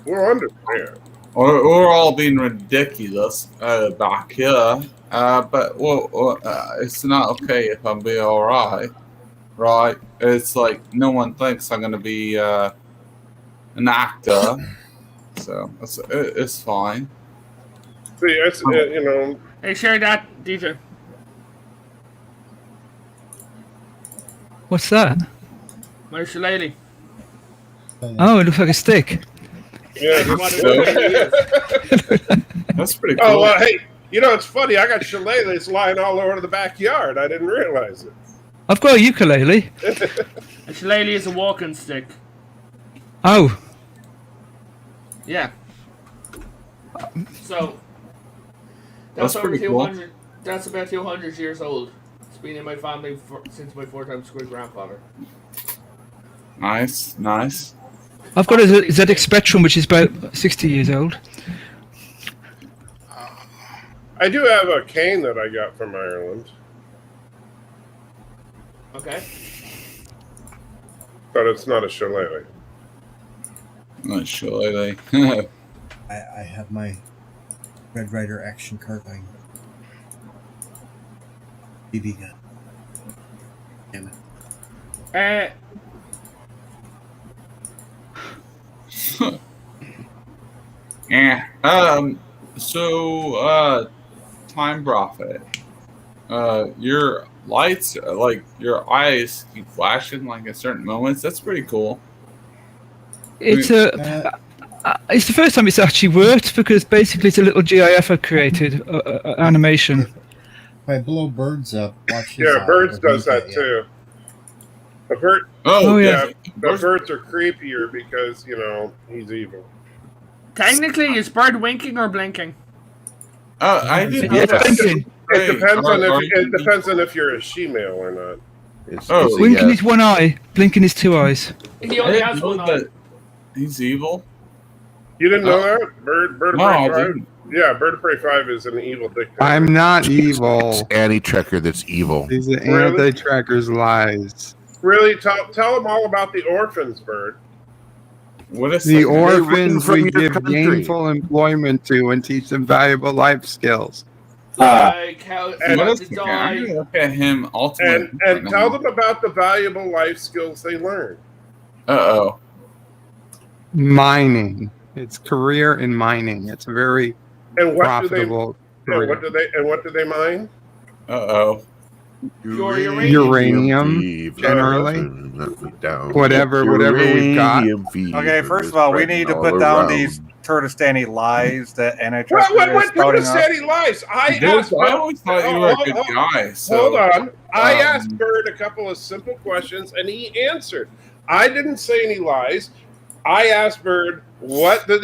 We'll understand. We're all being ridiculous back here, but it's not okay if I'm being all right. Right? It's like no one thinks I'm gonna be an actor, so it's fine. See, it's you know. Hey, share that, DJ. What's that? My shillelagh. Oh, it looks like a stick. Yeah, that's pretty cool. Oh well, hey, you know it's funny. I got shillelaghs lying all over the backyard. I didn't realize it. I've got a ukulele. A shillelagh is a walking stick. Oh. Yeah. So That's over pretty cool. 200. That's about 200 years old. It's been in my family since my 4 times great grandfather. Nice. I've got a ZX Spectrum, which is about 60 years old. I do have a cane that I got from Ireland. Okay. But it's not a shillelagh. Not shillelagh. I have my Red Ryder action carbine. BB gun. Damn it. Yeah. So, Time Prophet. Your lights, like your eyes, keep flashing like at certain moments. That's pretty cool. It's it's the first time it's actually worked because basically it's a little GIF I created animation. If I blow birds up, watch this. Yeah, birds does that too. A bird. Oh yeah. The birds are creepier because you know he's evil. Technically, is bird winking or blinking? I didn't know It's that. blinking. It depends on if you're a she-male or not. Blinking his one eye, blinking his two eyes. He only has one eye. He's evil. You didn't know that? Bird of No, I Prey 5? didn't. Yeah, Bird of Prey 5 is an evil dictator. I'm not evil. It's anti-tracker that's evil. These are Really? anti-trackers lies. Really? Tell them all about the orphans, Bird. What is The that? orphans from we your give country. gainful employment to and teach them valuable life skills. Like how And- to I'm gonna die. look at him ultimately. And tell them about the valuable life skills they learn. Uh-oh. Mining. It's career in mining. It's a very And what profitable career. what do they mine? Uh-oh. Uranium, generally. Whatever we've got. Okay, first of all, we need to put down these Turtistani lies that NHS What is spouting off. Turtistani lies? I always thought you were a good guy. So, hold on. I asked Bird a couple of simple questions, and he answered. I didn't say any lies. I asked Bird, what about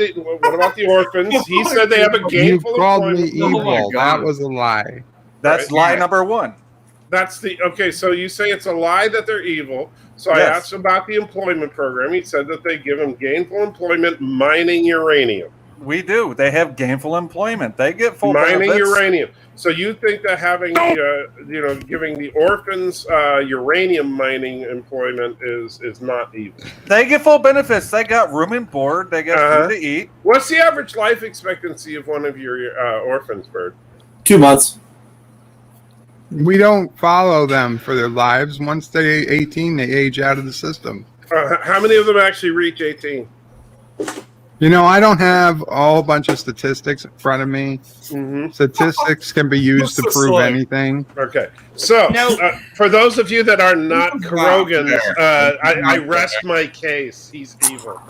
the orphans? He said they have a You gainful called me employment. evil. my God. That was a lie. That's lie number one. That's okay. So you say it's a lie that they're evil. So I Yes. asked him about the employment program. He said that they give them gainful employment mining uranium. We do. They have gainful employment. They get full Mining benefits. uranium. So you think that having, giving the orphans uranium mining employment is not evil? They get full benefits. They got room and board. They get food to eat. What's the average life expectancy of one of your orphans, Bird? 2 months. We don't follow them for their lives. Once they're 18, they age out of the system. How many of them actually reach 18? You know, I don't have a whole bunch of statistics in front of me. Mm-hmm. Statistics can be used to prove anything. Okay. So, for those of you that are not Kurogans, I rest my case. He's evil.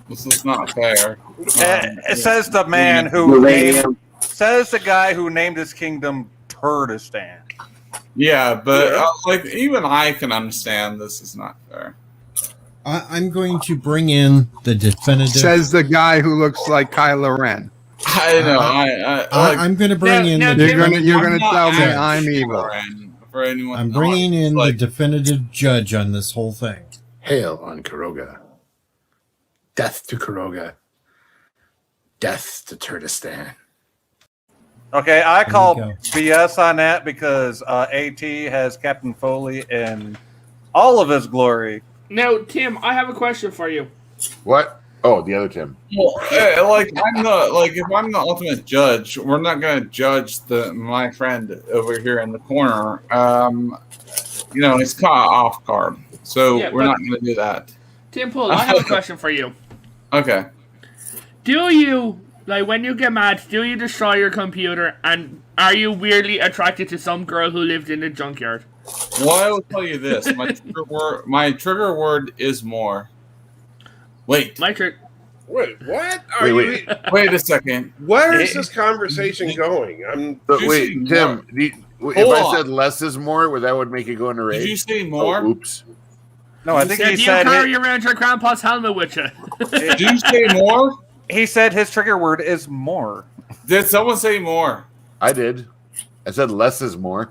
This is not fair. It says the man who says the guy who named his kingdom Kurdistan. Yeah, but like even I can understand this is not fair. I'm going to bring in the definitive. Says the guy who looks like Kylo Ren. I know. I'm going to bring in. You're going to tell me I'm evil. For anyone, I'm bringing in the definitive judge on this whole thing. Hail on Kuroga. Death to Kuroga. Death to Kurdistan. Okay, I call BS on that because AT has Captain Foley in all of his glory. Now, Tim, I have a question for you. What? Oh, the other Tim. Well, if I'm the ultimate judge, we're not going to judge my friend over here in the corner. He's caught off guard, so we're not going to do that. Tim Pool, I have a question for you. Okay. Do you, when you get mad, do you destroy your computer, and are you weirdly attracted to some girl who lived in a junkyard? Well, I will tell you this. My trigger word is more. Wait. Wait, what? Wait a second. Where is this conversation going? Wait, Tim. If I said less is more, that would make it go into rage. Did you say more? Oh, oops. No, I think he said. Do you carry around your grandpa's helmet with you? Did you say more? He said his trigger word is more. Did someone say more? I did. I said less is more.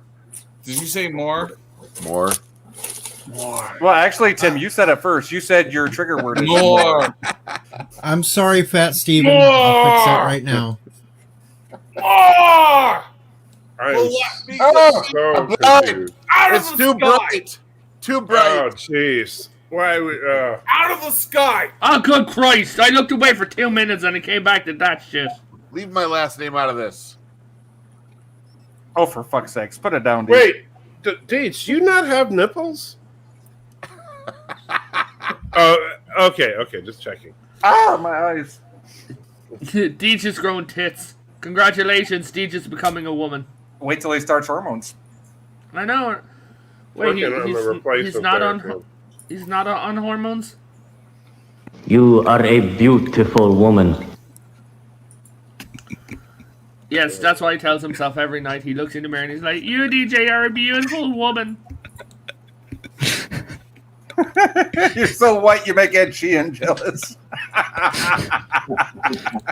Did you say more? More. Well, actually, Tim, you said it first. You said your trigger word is more. I'm sorry, Fat Steven. I'll fix that right now. So confused. It's too bright. Too bright. Oh, jeez. Why? Out of the sky. Oh, good Christ. I looked away for 2 minutes and it came back to that shit. Leave my last name out of this. Oh, for fuck's sakes. Put it down, Deej. Wait. Deej, do you not have nipples? Okay. Just checking. Ah, my eyes. Deej is growing tits. Congratulations, Deej is becoming a woman. Wait till he starts hormones. I know. Wait, he's not on. He's not on hormones. You are a beautiful woman. Yes, that's why he tells himself every night. He looks in the mirror and he's like, "You, DJ, are a beautiful woman." You're so white, you make Ed Sheehan jealous.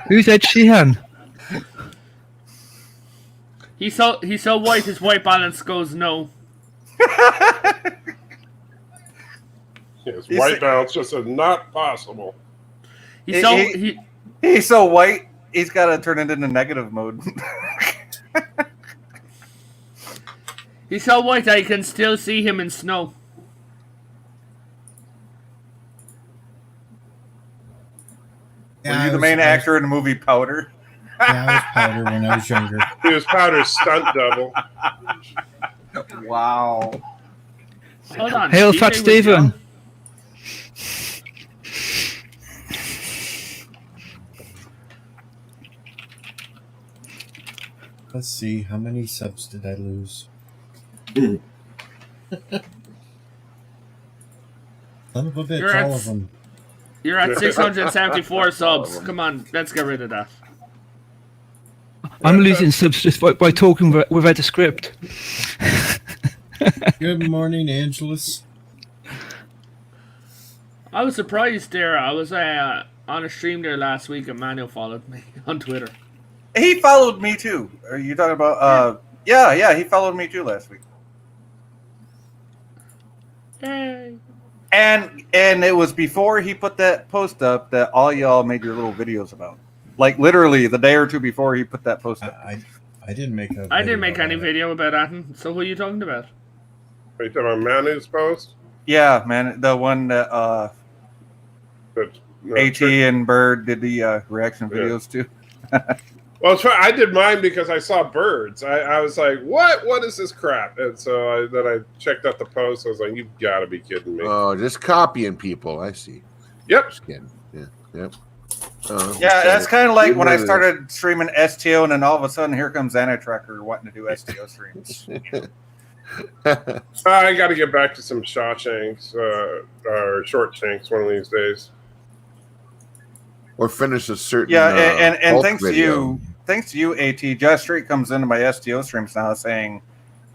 Who's Ed Sheehan? He's so white, his white balance goes no. Yes, white balance just said not possible. He's so white, he's got to turn it into negative mode. He's so white I can still see him in snow. Were you the main actor in the movie Powder? Yeah, I was Powder when I was younger. He was Powder's stunt double. Wow. Hold on. Hail, Fat Stephen. Let's see, how many subs did I lose? Son of a bitch, all of them. You're at 674 subs. Come on, let's get rid of that. I'm losing subs just by talking without a script. Good morning, Angelus. I was surprised there. I was on a stream there last week and Manuel followed me on Twitter. He followed me too. Are you talking about? Yeah, he followed me too last week. Hey. And it was before he put that post up that all y'all made your little videos about. Like literally the day or two before he put that post up. I didn't make a. I didn't make any video about that. So who are you talking about? Are you talking about Manu's post? Yeah, man, the one that AT and Bird did the reaction videos to. Well, it's fine. I did mine because I saw birds. I was like, "What is this crap?" And so then I checked out the post. I was like, "You've got to be kidding me!" Oh, just copying people. I see. Yep. Just kidding. Yeah. Yep. Yeah, that's kind of like when I started streaming STO, and then all of a sudden, here comes Anatracker wanting to do STO streams. I got to get back to some Shawshanks or short shanks one of these days. Or finish a certain. Yeah, and Hulk thanks video. to you, AT. Josh Street comes into my STO streams now saying,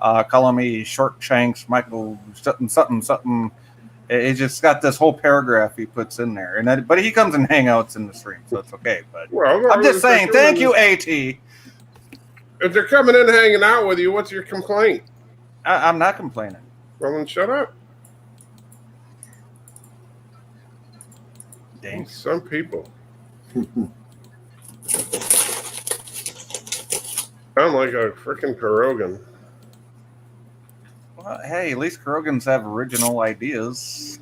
calling me Short Shanks, Michael something. It just got this whole paragraph he puts in there, but he comes and hangouts in the stream, so it's okay. But I'm just saying, thank you, AT. If they're coming in and hanging out with you, what's your complaint? I'm not complaining. Well, then shut up. Dang. Some people. Sound like a freaking Kurogan. Well, hey, at least Kurogans have original ideas.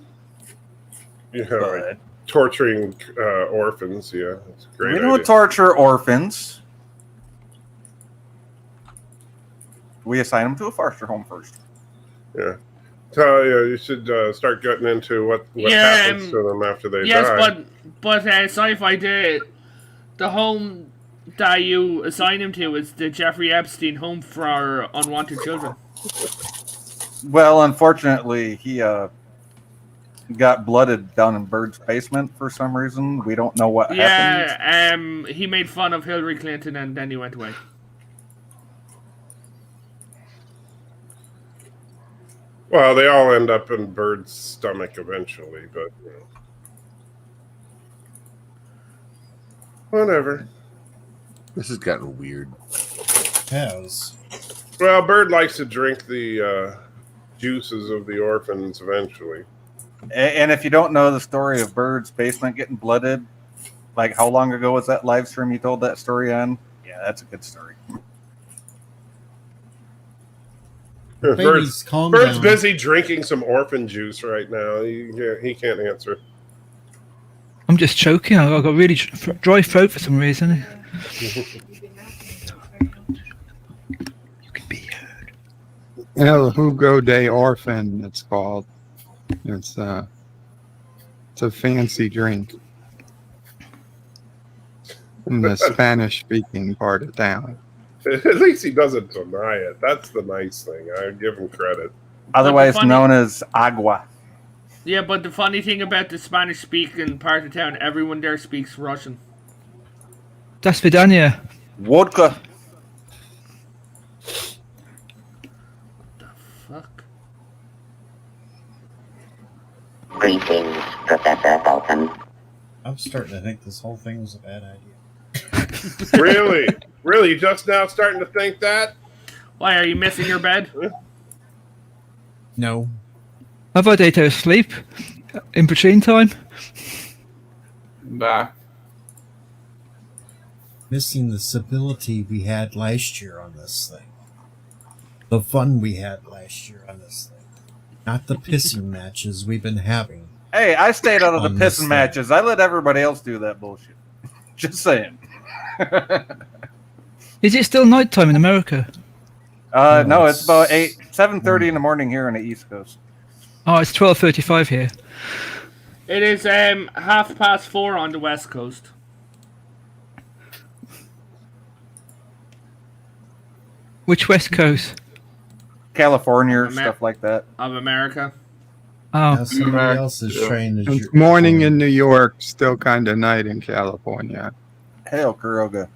Yeah, like torturing orphans. Yeah, that's a great. We don't torture orphans. We assign them to a foster home first. Yeah. So yeah, you should start getting into what happens to them after they die. Yes, but sci-fi the home that you assign him to is the Jeffrey Epstein Home for Unwanted Children. Well, unfortunately, he got blooded down in Bird's basement for some reason. We don't know what happened. Yeah, he made fun of Hillary Clinton and then he went away. Well, they all end up in Bird's stomach eventually, but you know. Whatever. This has gotten weird. Yes. Well, Bird likes to drink the juices of the orphans eventually. And if you don't know the story of Bird's basement getting blooded, like how long ago was that live stream you told that story on? Yeah, that's a good story. Bird's down. busy drinking some orphan juice right now. He can't answer. I'm just choking. I've got really dry throat for some reason. El Jugo de Orphan, it's called. It's a fancy drink in the Spanish-speaking part of town. At least he doesn't deny it. That's the nice thing. I give him credit. Otherwise known as agua. Yeah, but the funny thing about the Spanish-speaking part of town, everyone there speaks Russian. Das Vidania. Vodka. Fuck. Greetings, Professor Bolton. I'm starting to think this whole thing was a bad idea. Really? Really? You just now starting to think that? Why, are you missing your bed? No. I've had 8 hours sleep in between time. Back. Missing the stability we had last year on this thing. The fun we had last year on this thing. Not the pissing matches we've been having. Hey, I stayed out of the On this pissing thing. matches. I let everybody else do that bullshit. Just saying. Is it still nighttime in America? No, it's about 7:30 in the morning here on the East Coast. Oh, it's 12:35 here. It is 4:30 on the West Coast. Which West Coast? California or stuff like that. Of America. Oh, Now somebody else is trying to. It's morning in New York, still kind of night in California. Hail, Kuroga.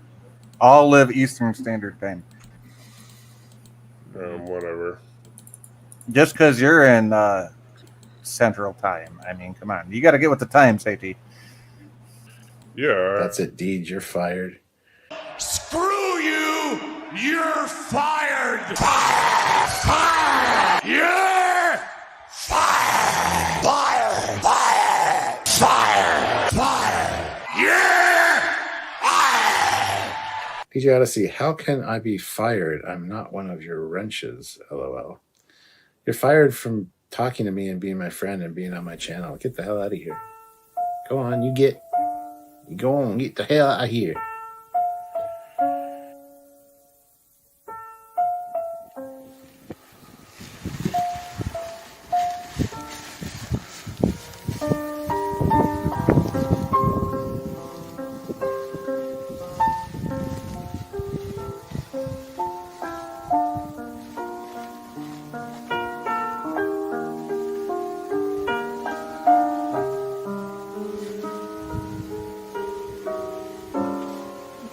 All live Eastern Standard Time. Whatever. Just because you're in Central Time. I mean, come on. You got to get with the times, AT. Yeah. That's it, Deej. You're fired. Screw you! You're fired! Fire! Fire! You're fired! Fire! Fire! Fire! Fire! You're fired! Deej Odyssey, how can I be fired? I'm not one of your wrenches, LOL. You're fired from talking to me and being my friend and being on my channel. Get the hell out of here. Go on, you go on, get the hell out of here.